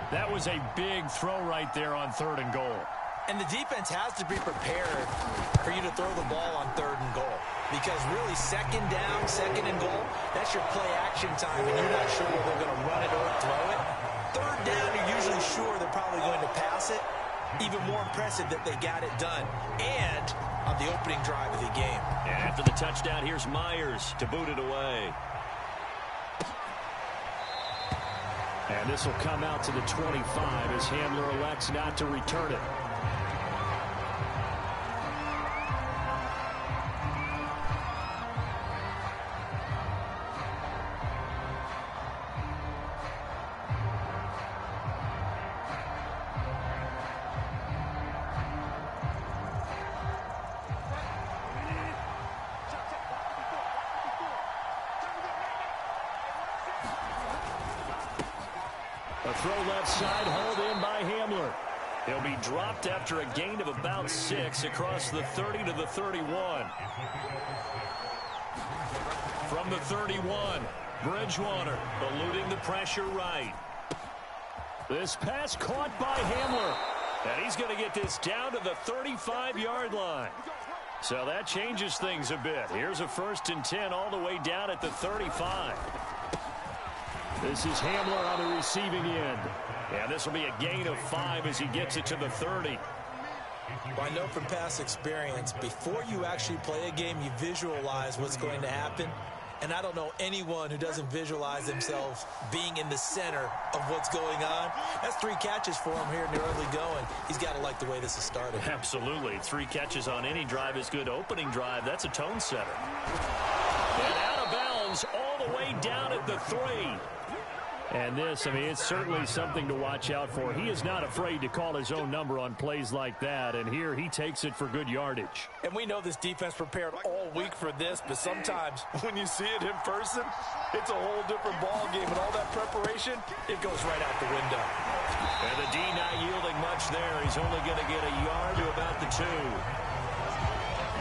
That was a big throw right there on 3rd and goal. And the defense has to be prepared for you to throw the ball on 3rd and goal. Because really, 2nd down, 2nd and goal, that's your play action time, and you're not sure whether they're going to run it or throw it. 3rd down, you're usually sure they're probably going to pass it. Even more impressive that they got it done. And on the opening drive of the game. And after the touchdown, here's Myers to boot it away. And this will come out to the 25 as Hamler elects not to return it. A throw left side, hauled in by Hamler. He'll be dropped after a gain of about 6 across the 30 to the 31. From the 31, Bridgewater eluding the pressure right. This pass caught by Hamler. And he's going to get this down to the 35-yard line. So that changes things a bit. Here's a 1st and 10 all the way down at the 35. This is Hamler on the receiving end. And this will be a gain of 5 as he gets it to the 30. Well, I know from past experience, before you actually play a game, you visualize what's going to happen. And I don't know anyone who doesn't visualize themselves being in the center of what's going on. That's 3 catches for him here in the early going. He's got to like the way this has started. Absolutely. 3 catches on any drive is good. Opening drive, that's a tone setter. And out of bounds all the way down at the 3. And this, I mean, it's certainly something to watch out for. He is not afraid to call his own number on plays like that, and here he takes it for good yardage. And we know this defense prepared all week for this, but sometimes when you see it in person, it's a whole different ball game, and all that preparation, it goes right out the window. And the D not yielding much there. He's only going to get a yard to about the 2.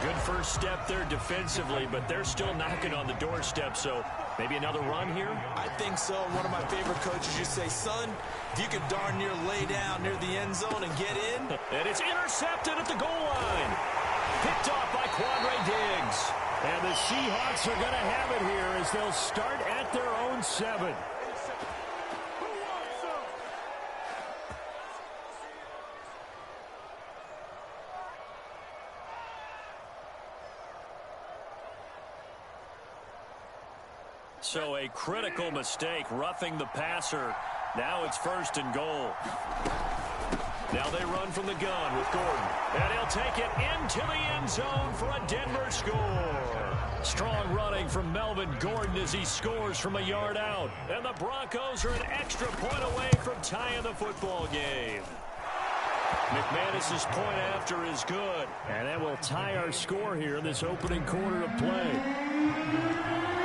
Good first step there defensively, but they're still knocking on the doorstep, so maybe another run here? I think so. One of my favorite coaches used to say, son, if you can darn near lay down near the end zone and get in. And it's intercepted at the goal line. Picked off by Quandre Diggs. And the Seahawks are going to have it here as they'll start at their own 7. So a critical mistake, roughing the passer. Now it's 1st and goal. Now they run from the gun with Gordon. And he'll take it into the end zone for a Denver score. Strong running from Melvin Gordon as he scores from a yard out. And the Broncos are an extra point away from tying the football game. McManus's point after is good. And that will tie our score here in this opening quarter of play.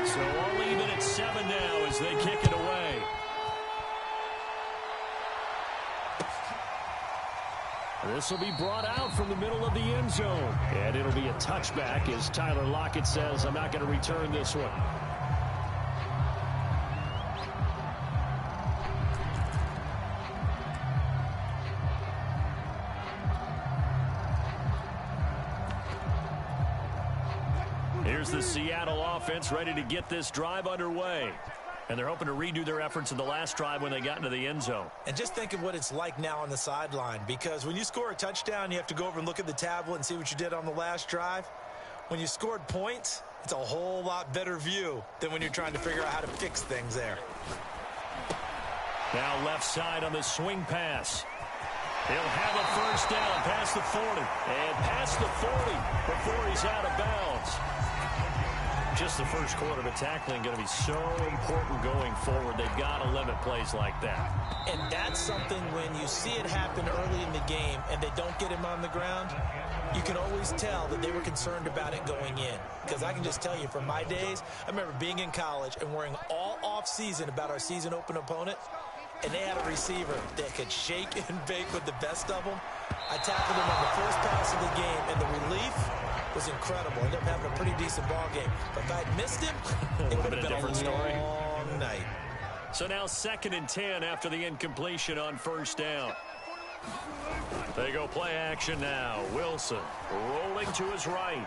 So all even at 7 now as they kick it away. This will be brought out from the middle of the end zone. And it'll be a touchback as Tyler Lockett says, I'm not going to return this one. Here's the Seattle offense ready to get this drive underway. And they're hoping to redo their efforts in the last drive when they got into the end zone. And just think of what it's like now on the sideline, because when you score a touchdown, you have to go over and look at the tablet and see what you did on the last drive. When you scored points, it's a whole lot better view than when you're trying to figure out how to fix things there. Now left side on the swing pass. He'll have a first down past the 40. And past the 40 before he's out of bounds. Just the first quarter of tackling going to be so important going forward. They've got to limit plays like that. And that's something when you see it happen early in the game and they don't get him on the ground, you can always tell that they were concerned about it going in. Because I can just tell you from my days, I remember being in college and worrying all off season about our season open opponent. And they had a receiver that could shake and bake with the best of them. I tackled him on the first pass of the game, and the relief was incredible. Ended up having a pretty decent ball game. But if I'd missed him, it would have been a different story. Long night. So now 2nd and 10 after the incompletion on first down. They go play action now. Wilson rolling to his right.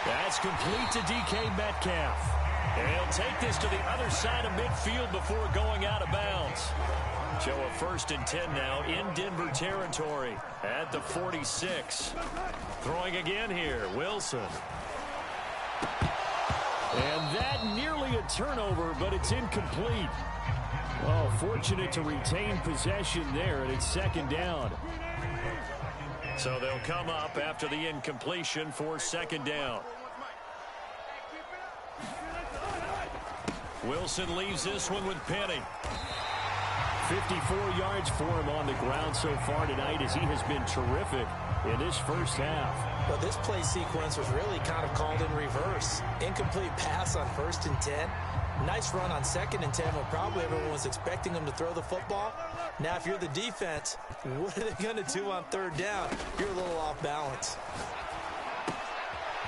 That's complete to DK Metcalf. And he'll take this to the other side of midfield before going out of bounds. So a 1st and 10 now in Denver territory at the 46. Throwing again here, Wilson. And that nearly a turnover, but it's incomplete. Oh, fortunate to retain possession there, and it's 2nd down. So they'll come up after the incompletion for 2nd down. Wilson leaves this one with Penny. 54 yards for him on the ground so far tonight as he has been terrific in this first half. Well, this play sequence was really kind of called in reverse. Incomplete pass on 1st and 10. Nice run on 2nd and 10 when probably everyone was expecting him to throw the football. Now, if you're the defense, what are they going to do on 3rd down? You're a little off balance.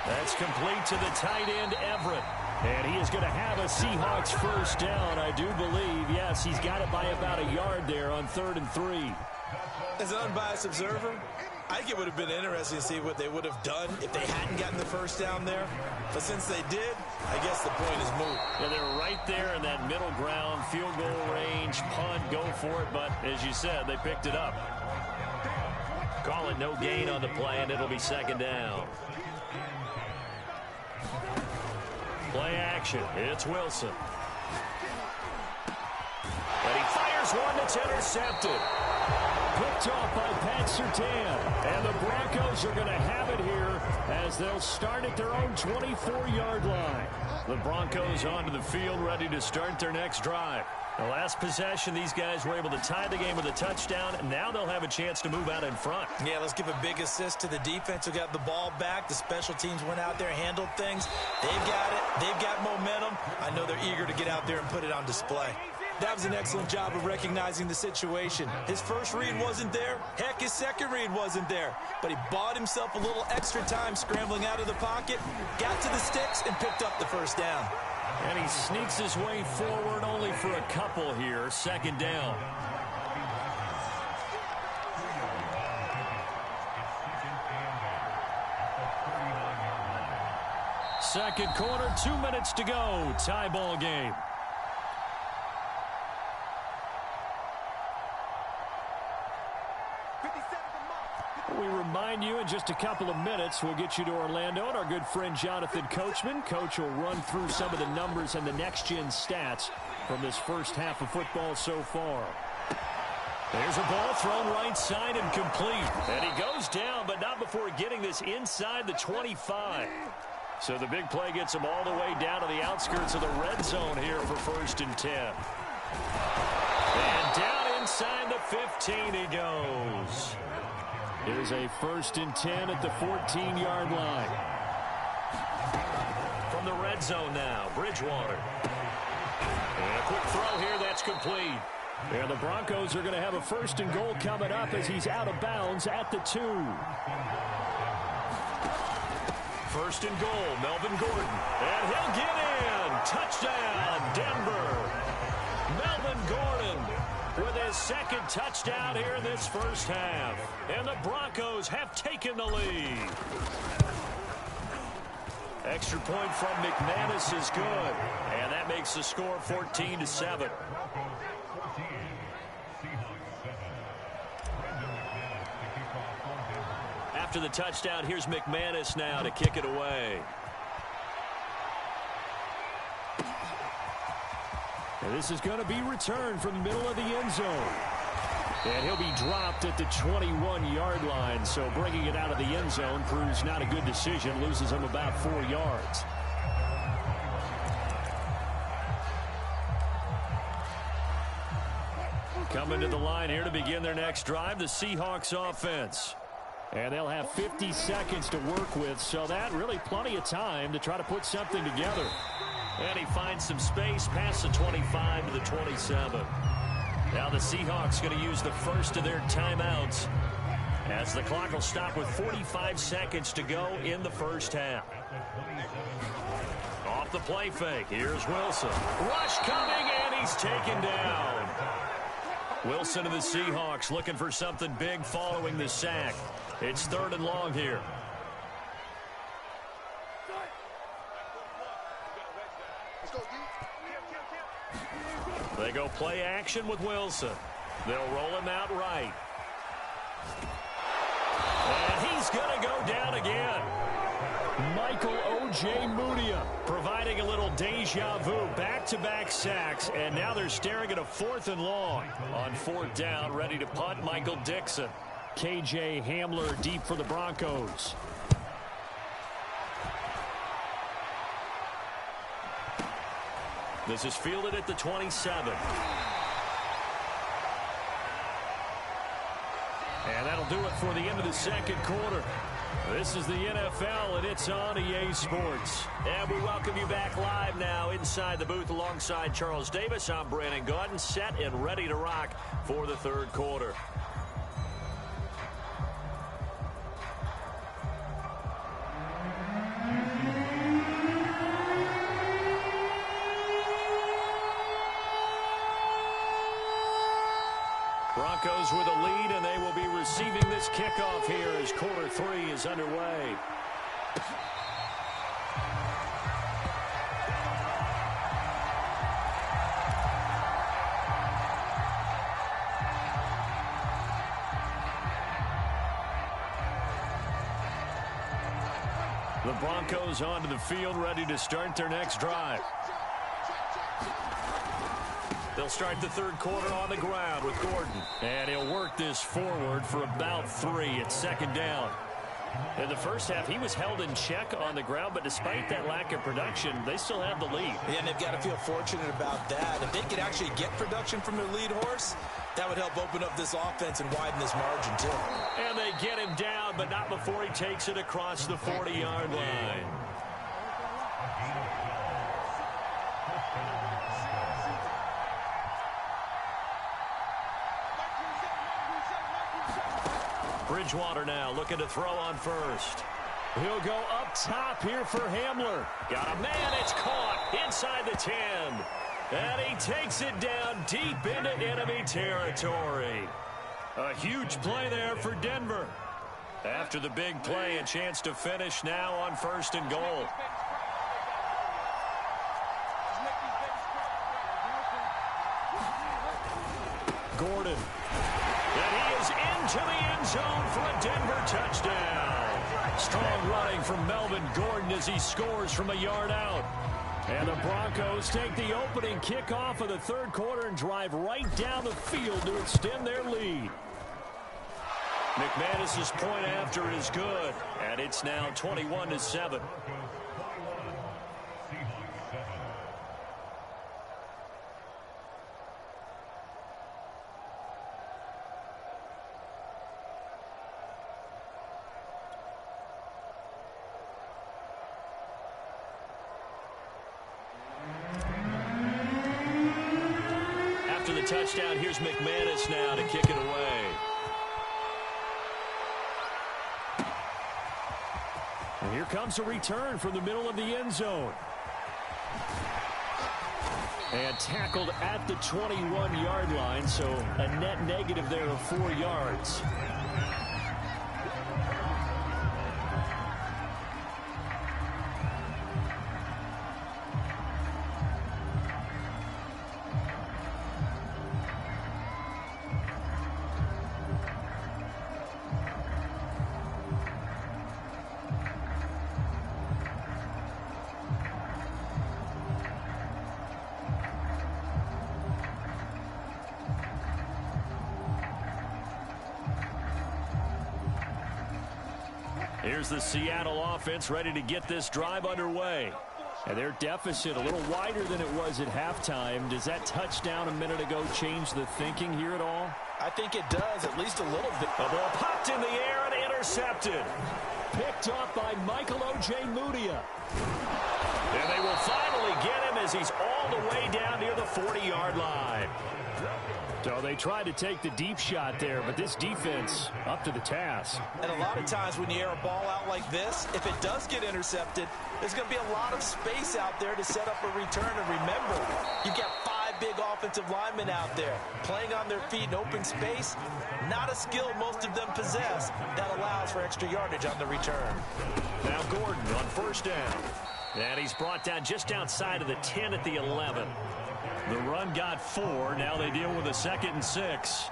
That's complete to the tight end, Everett. And he is going to have a Seahawks first down, I do believe. Yes, he's got it by about a yard there on 3rd and 3. As an unbiased observer, I think it would have been interesting to see what they would have done if they hadn't gotten the first down there. But since they did, I guess the point is moot. Yeah, they're right there in that middle ground, field goal range, punt, go for it. But as you said, they picked it up. Call it no gain on the play, and it'll be 2nd down. Play action. It's Wilson. And he fires one that's intercepted. Picked off by Pat Surtain. And the Broncos are going to have it here as they'll start at their own 24-yard line. The Broncos onto the field ready to start their next drive. The last possession, these guys were able to tie the game with a touchdown, and now they'll have a chance to move out in front. Yeah, let's give a big assist to the defense who got the ball back. The special teams went out there, handled things. They've got it. They've got momentum. I know they're eager to get out there and put it on display. That was an excellent job of recognizing the situation. His first read wasn't there. Heck, his second read wasn't there. But he bought himself a little extra time scrambling out of the pocket, got to the sticks, and picked up the first down. And he sneaks his way forward only for a couple here. Second down. Second quarter, 2 minutes to go. Tie ball game. We remind you in just a couple of minutes we'll get you to Orlando and our good friend Jonathan Coachman. Coach will run through some of the numbers and the next-gen stats from this first half of football so far. There's a ball thrown right side and complete. And he goes down, but not before getting this inside the 25. So the big play gets him all the way down to the outskirts of the red zone here for 1st and 10. And down inside the 15 he goes. Here's a 1st and 10 at the 14-yard line. From the red zone now, Bridgewater. And a quick throw here, that's complete. And the Broncos are going to have a 1st and goal coming up as he's out of bounds at the 2. 1st and goal, Melvin Gordon. And he'll get in. Touchdown, Denver. Melvin Gordon with his second touchdown here in this first half. And the Broncos have taken the lead. Extra point from McManus is good. And that makes the score 14-7. After the touchdown, here's McManus now to kick it away. And this is going to be returned from the middle of the end zone. And he'll be dropped at the 21-yard line. So bringing it out of the end zone proves not a good decision. Loses him about 4 yards. Coming to the line here to begin their next drive, the Seahawks offense. And they'll have 50 seconds to work with, so that really plenty of time to try to put something together. And he finds some space past the 25 to the 27. Now the Seahawks going to use the first of their timeouts as the clock will stop with 45 seconds to go in the first half. Off the play fake, here's Wilson. Rush coming, and he's taken down. Wilson of the Seahawks looking for something big following the sack. It's 3rd and long here. They go play action with Wilson. They'll roll him out right. And he's going to go down again. Michael O.J. Mudia providing a little deja vu. Back-to-back sacks, and now they're staring at a 4th and long. On 4th down, ready to punt, Michael Dixon. K.J. Hamler deep for the Broncos. This is fielded at the 27. And that'll do it for the end of the second quarter. This is the NFL, and it's on EA Sports. And we welcome you back live now inside the booth alongside Charles Davis. I'm Brandon Gaudin, set and ready to rock for the third quarter. Broncos with a lead, and they will be receiving this kickoff here as quarter 3 is underway. The Broncos onto the field, ready to start their next drive. They'll start the third quarter on the ground with Gordon. And he'll work this forward for about 3 at 2nd down. In the first half, he was held in check on the ground, but despite that lack of production, they still have the lead. Yeah, and they've got to feel fortunate about that. If they could actually get production from their lead horse, that would help open up this offense and widen this margin, too. And they get him down, but not before he takes it across the 40-yard line. Bridgewater now looking to throw on first. He'll go up top here for Hamler. Got a man, it's caught inside the 10. And he takes it down deep into enemy territory. A huge play there for Denver. After the big play, a chance to finish now on 1st and goal. Gordon. And he is into the end zone for a Denver touchdown. Strong running from Melvin Gordon as he scores from a yard out. And the Broncos take the opening kickoff of the 3rd quarter and drive right down the field to extend their lead. McManus's point after is good, and it's now 21-7. After the touchdown, here's McManus now to kick it away. And here comes a return from the middle of the end zone. And tackled at the 21-yard line, so a net negative there of 4 yards. Here's the Seattle offense ready to get this drive underway. And their deficit a little wider than it was at halftime. Does that touchdown a minute ago change the thinking here at all? I think it does, at least a little bit. The ball popped in the air and intercepted. Picked off by Michael Ojemudia. And they will finally get him as he's all the way down near the 40-yard line. So they tried to take the deep shot there, but this defense up to the task. And a lot of times when you air a ball out like this, if it does get intercepted, there's going to be a lot of space out there to set up a return. And remember, you've got 5 big offensive linemen out there playing on their feet in open space. Not a skill most of them possess that allows for extra yardage on the return. Now Gordon on 1st down. And he's brought down just outside of the 10 at the 11. The run got 4. Now they deal with a 2nd and 6.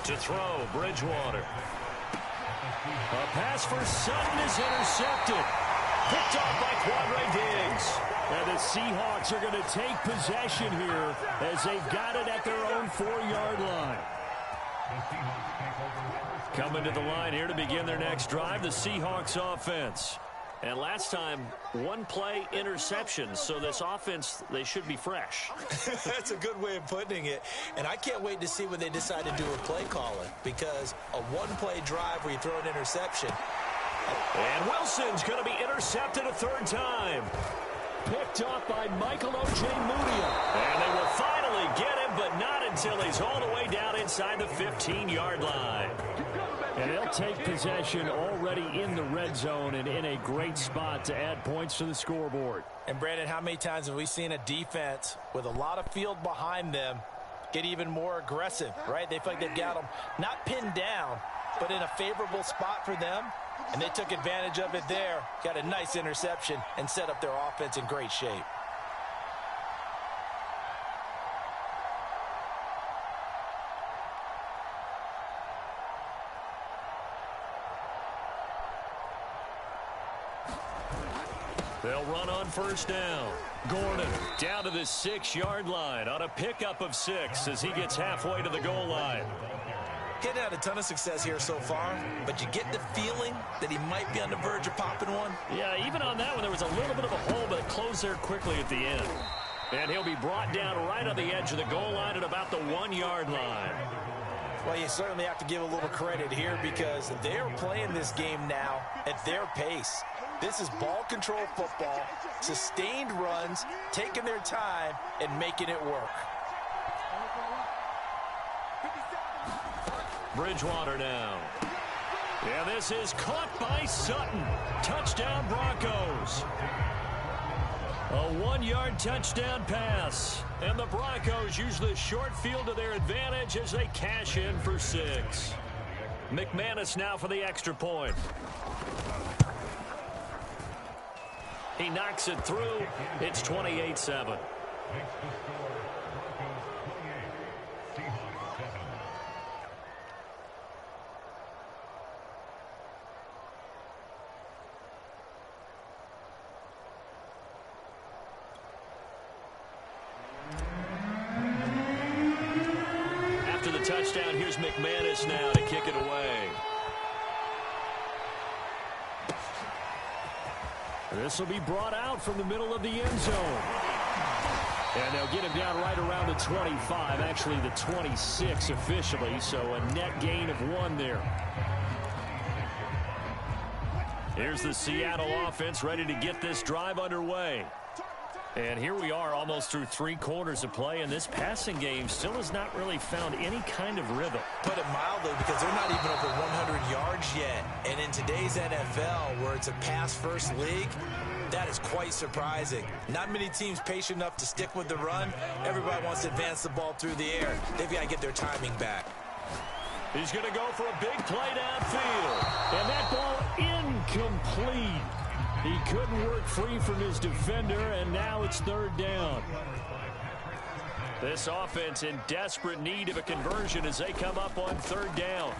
To throw, Bridgewater. A pass for Sutton is intercepted. Picked off by Quandre Diggs. And the Seahawks are going to take possession here as they've got it at their own 4-yard line. Coming to the line here to begin their next drive, the Seahawks offense. And last time, 1 play interception, so this offense, they should be fresh. That's a good way of putting it. And I can't wait to see when they decide to do a play calling, because a 1-play drive where you throw an interception. And Wilson's going to be intercepted a 3rd time. Picked off by Michael Ojemudia. And they will finally get him, but not until he's all the way down inside the 15-yard line. And they'll take possession already in the red zone and in a great spot to add points to the scoreboard. And, Brandon, how many times have we seen a defense with a lot of field behind them get even more aggressive, right? They feel like they've got them not pinned down, but in a favorable spot for them. And they took advantage of it there, got a nice interception, and set up their offense in great shape. They'll run on 1st down. Gordon down to the 6-yard line on a pickup of 6 as he gets halfway to the goal line. He hadn't had a ton of success here so far, but you get the feeling that he might be on the verge of popping one. Yeah, even on that one, there was a little bit of a hole, but it closed there quickly at the end. And he'll be brought down right on the edge of the goal line at about the 1-yard line. Well, you certainly have to give a little credit here because they're playing this game now at their pace. This is ball control football, sustained runs, taking their time, and making it work. Bridgewater now. Yeah, this is caught by Sutton. Touchdown, Broncos. A 1-yard touchdown pass. And the Broncos use the short field to their advantage as they cash in for 6. McManus now for the extra point. He knocks it through. It's 28-7. After the touchdown, here's McManus now to kick it away. This will be brought out from the middle of the end zone. And they'll get him down right around the 25, actually the 26 officially, so a net gain of 1 there. Here's the Seattle offense ready to get this drive underway. And here we are almost through 3 quarters of play, and this passing game still has not really found any kind of rhythm. Put it mildly, because they're not even over 100 yards yet. And in today's NFL, where it's a pass-first league, that is quite surprising. Not many teams patient enough to stick with the run. Everybody wants to advance the ball through the air. They've got to get their timing back. He's going to go for a big play downfield. And that ball incomplete. He couldn't work free from his defender, and now it's 3rd down. This offense in desperate need of a conversion as they come up on 3rd down.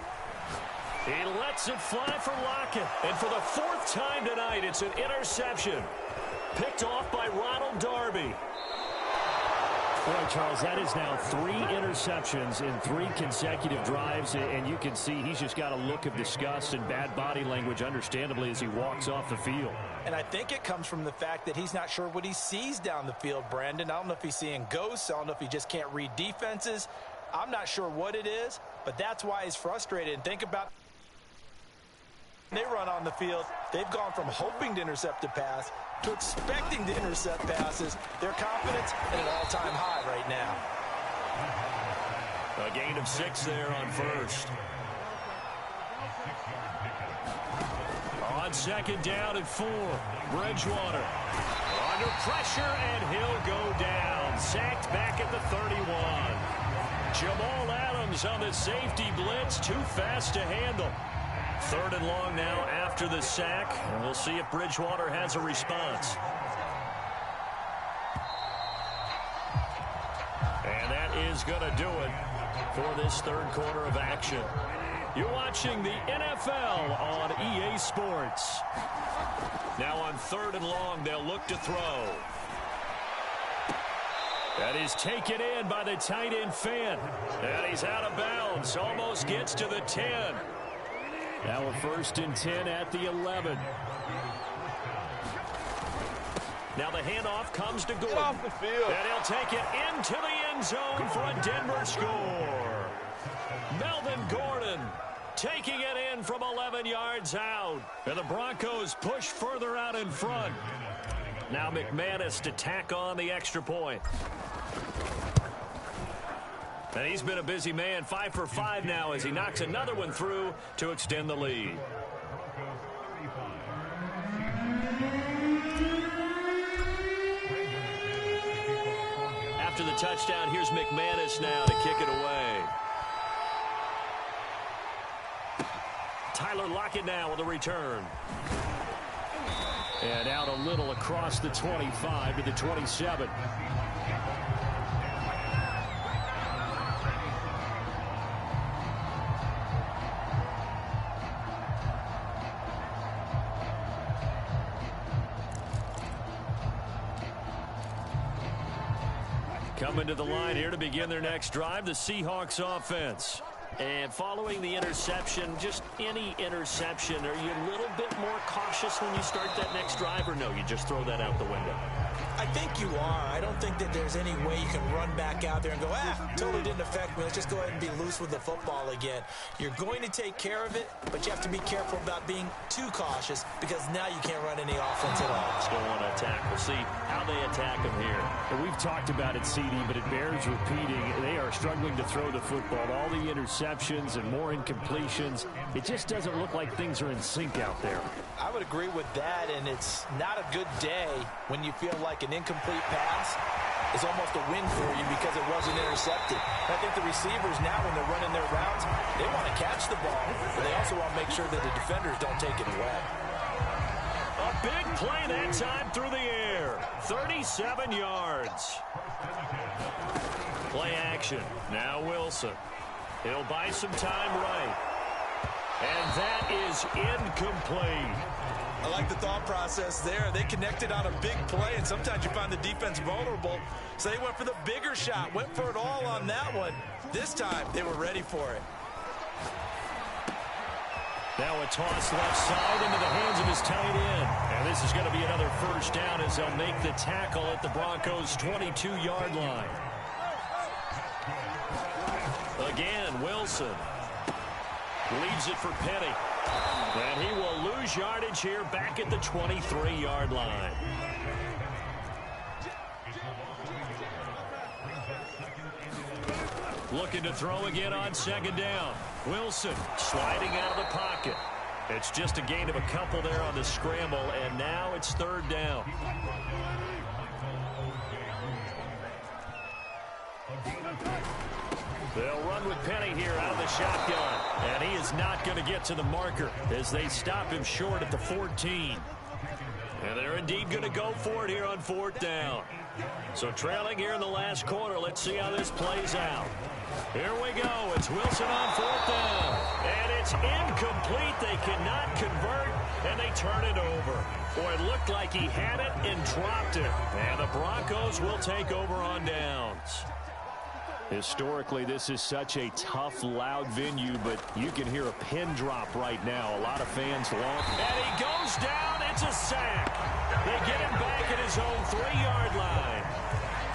He lets it fly for Lockett. And for the 4th time tonight, it's an interception. Picked off by Ronald Darby. Boy, Charles, that is now 3 interceptions in 3 consecutive drives, and you can see he's just got a look of disgust and bad body language, understandably, as he walks off the field. And I think it comes from the fact that he's not sure what he sees down the field, Brandon. I don't know if he's seeing ghosts. I don't know if he just can't read defenses. I'm not sure what it is, but that's why he's frustrated. And think about they run on the field. They've gone from hoping to intercept a pass to expecting to intercept passes. Their confidence at an all-time high right now. A gain of 6 there on 1st. On 2nd down and 4. Bridgewater under pressure, and he'll go down. Sacked back at the 31. Jamal Adams on the safety blitz. Too fast to handle. 3rd and long now after the sack, and we'll see if Bridgewater has a response. And that is going to do it for this 3rd quarter of action. You're watching the NFL on EA Sports. Now on 3rd and long, they'll look to throw. That is taken in by the tight end Fant. And he's out of bounds, almost gets to the 10. Now a 1st and 10 at the 11. Now the handoff comes to Gordon. Off the field. And he'll take it into the end zone for a Denver score. Melvin Gordon taking it in from 11 yards out. And the Broncos push further out in front. Now McManus to tack on the extra point. And he's been a busy man, 5 for 5 now as he knocks another one through to extend the lead. After the touchdown, here's McManus now to kick it away. Tyler Lockett now with a return. And out a little across the 25 to the 27. Coming to the line here to begin their next drive, the Seahawks offense. And following the interception, just any interception, are you a little bit more cautious when you start that next drive, or no, you just throw that out the window? I think you are. I don't think that there's any way you can run back out there and go, totally didn't affect me. Let's just go ahead and be loose with the football again. You're going to take care of it, but you have to be careful about being too cautious because now you can't run any offense at all. Let's go on attack. We'll see how they attack him here. Well, we've talked about it, CD, but it bears repeating. They are struggling to throw the football. All the interceptions and more incompletions. It just doesn't look like things are in sync out there. I would agree with that, and it's not a good day when you feel like an incomplete pass is almost a win for you because it wasn't intercepted. I think the receivers now, when they're running their routes, they want to catch the ball, but they also want to make sure that the defenders don't take it away. A big play that time through the air. 37 yards. Play action. Now Wilson. He'll buy some time right. And that is incomplete. I like the thought process there. They connected on a big play, and sometimes you find the defense vulnerable. So they went for the bigger shot, went for it all on that one. This time, they were ready for it. Now a toss left side into the hands of his tight end. And this is going to be another first down as they'll make the tackle at the Broncos' 22-yard line. Again, Wilson leaves it for Penny. And he will lose yardage here back at the 23-yard line. Looking to throw again on second down. Wilson sliding out of the pocket. It's just a gain of a couple there on the scramble, and now it's third down. They'll run with Penny here out of the shotgun. And he is not going to get to the marker as they stop him short at the 14. And they're indeed going to go for it here on fourth down. So trailing here in the last quarter, let's see how this plays out. Here we go. It's Wilson on fourth down. And it's incomplete. They cannot convert, and they turn it over. Boy, it looked like he had it and dropped it. And the Broncos will take over on downs. Historically, this is such a tough, loud venue, but you can hear a pin drop right now. A lot of fans long. And he goes down. It's a sack. They get him back at his own 3-yard line.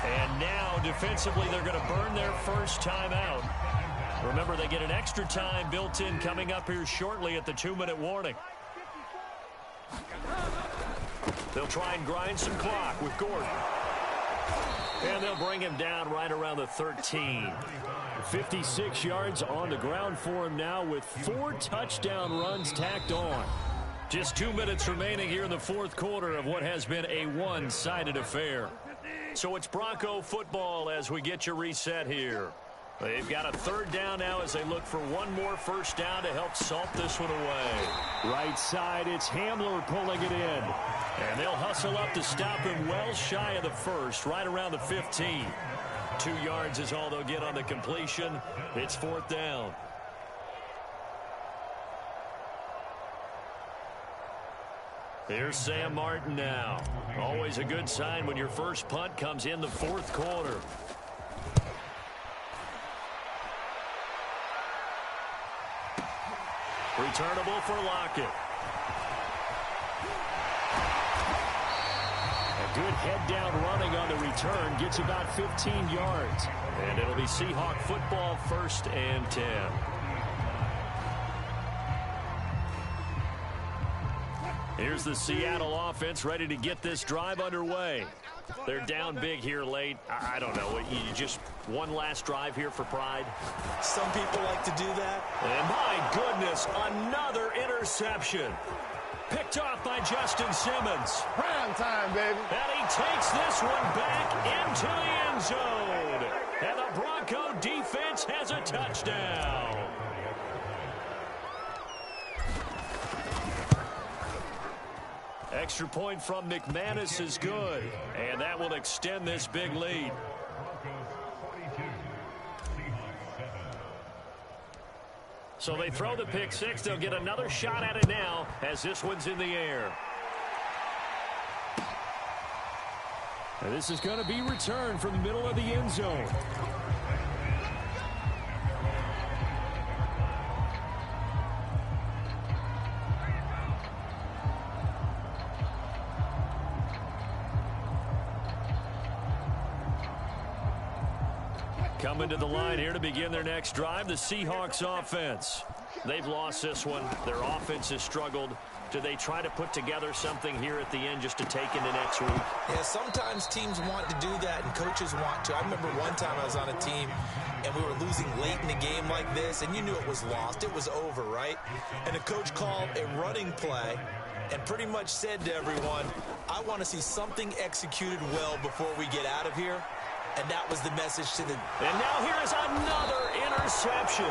And now, defensively, they're going to burn their first time out. Remember, they get an extra time built in coming up here shortly at the 2-minute warning. They'll try and grind some clock with Gordon. And they'll bring him down right around the 13. 56 yards on the ground for him now with 4 touchdown runs tacked on. Just 2 minutes remaining here in the fourth quarter of what has been a one-sided affair. So it's Bronco football as we get you reset here. They've got a third down now as they look for one more first down to help salt this one away. Right side, it's Hamler pulling it in. And they'll hustle up to stop him well shy of the first, right around the 15. 2 yards is all they'll get on the completion. It's fourth down. Here's Sam Martin now. Always a good sign when your first punt comes in the fourth quarter. Returnable for Lockett. A good head down running on the return. Gets about 15 yards. And it'll be Seahawk football, 1st and 10. Here's the Seattle offense ready to get this drive underway. They're down big here late. I don't know. You just one last drive here for pride? Some people like to do that. And my goodness, another interception. Picked off by Justin Simmons. Prime time, baby. And he takes this one back into the end zone. And the Bronco defense has a touchdown. Extra point from McManus is good. And that will extend this big lead. So they throw the pick six. They'll get another shot at it now as this one's in the air. And this is going to be returned from the middle of the end zone. Coming to the line here to begin their next drive, the Seahawks offense. They've lost this one. Their offense has struggled. Do they try to put together something here at the end just to take into next week? Yeah, sometimes teams want to do that and coaches want to. I remember one time I was on a team and we were losing late in the game like this, and you knew it was lost. It was over, right? And the coach called a running play and pretty much said to everyone, I want to see something executed well before we get out of here. And that was the message to the... And now here is another interception.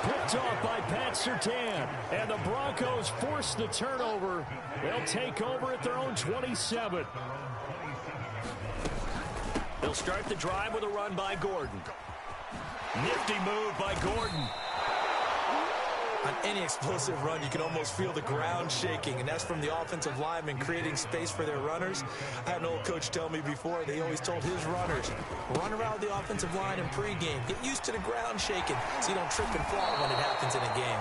Picked off by Pat Surtain. And the Broncos force the turnover. They'll take over at their own 27. They'll start the drive with a run by Gordon. Nifty move by Gordon. On any explosive run, you can almost feel the ground shaking, and that's from the offensive linemen creating space for their runners. I had an old coach tell me before, they always told his runners, run around the offensive line in pregame. Get used to the ground shaking so you don't trip and fall when it happens in a game.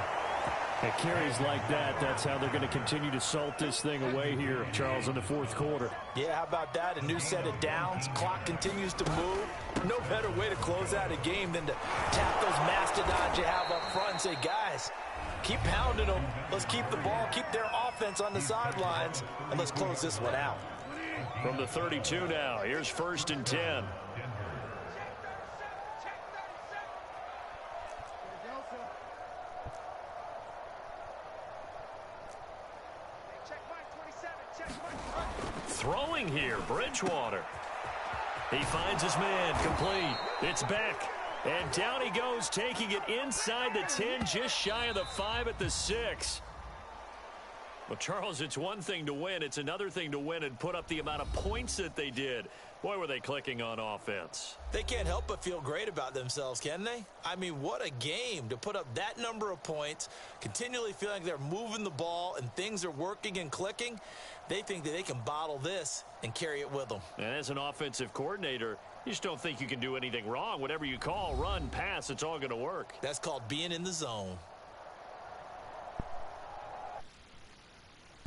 At carries like that, that's how they're going to continue to salt this thing away here, Charles, in the fourth quarter. Yeah, how about that? A new set of downs. Clock continues to move. No better way to close out a game than to tap those mastodons you have up front and say, guys, keep pounding them. Let's keep the ball, keep their offense on the sidelines, and let's close this one out. From the 32 now, here's 1st and 10. Throwing here, Bridgewater. He finds his man, complete. It's back. And down he goes, taking it inside the 10, just shy of the 5 at the 6. Well, Charles, it's one thing to win. It's another thing to win and put up the amount of points that they did. Boy, were they clicking on offense. They can't help but feel great about themselves, can they? I mean, what a game to put up that number of points, continually feeling like they're moving the ball and things are working and clicking. They think that they can bottle this and carry it with them. And as an offensive coordinator, you just don't think you can do anything wrong. Whatever you call, run, pass, it's all going to work. That's called being in the zone.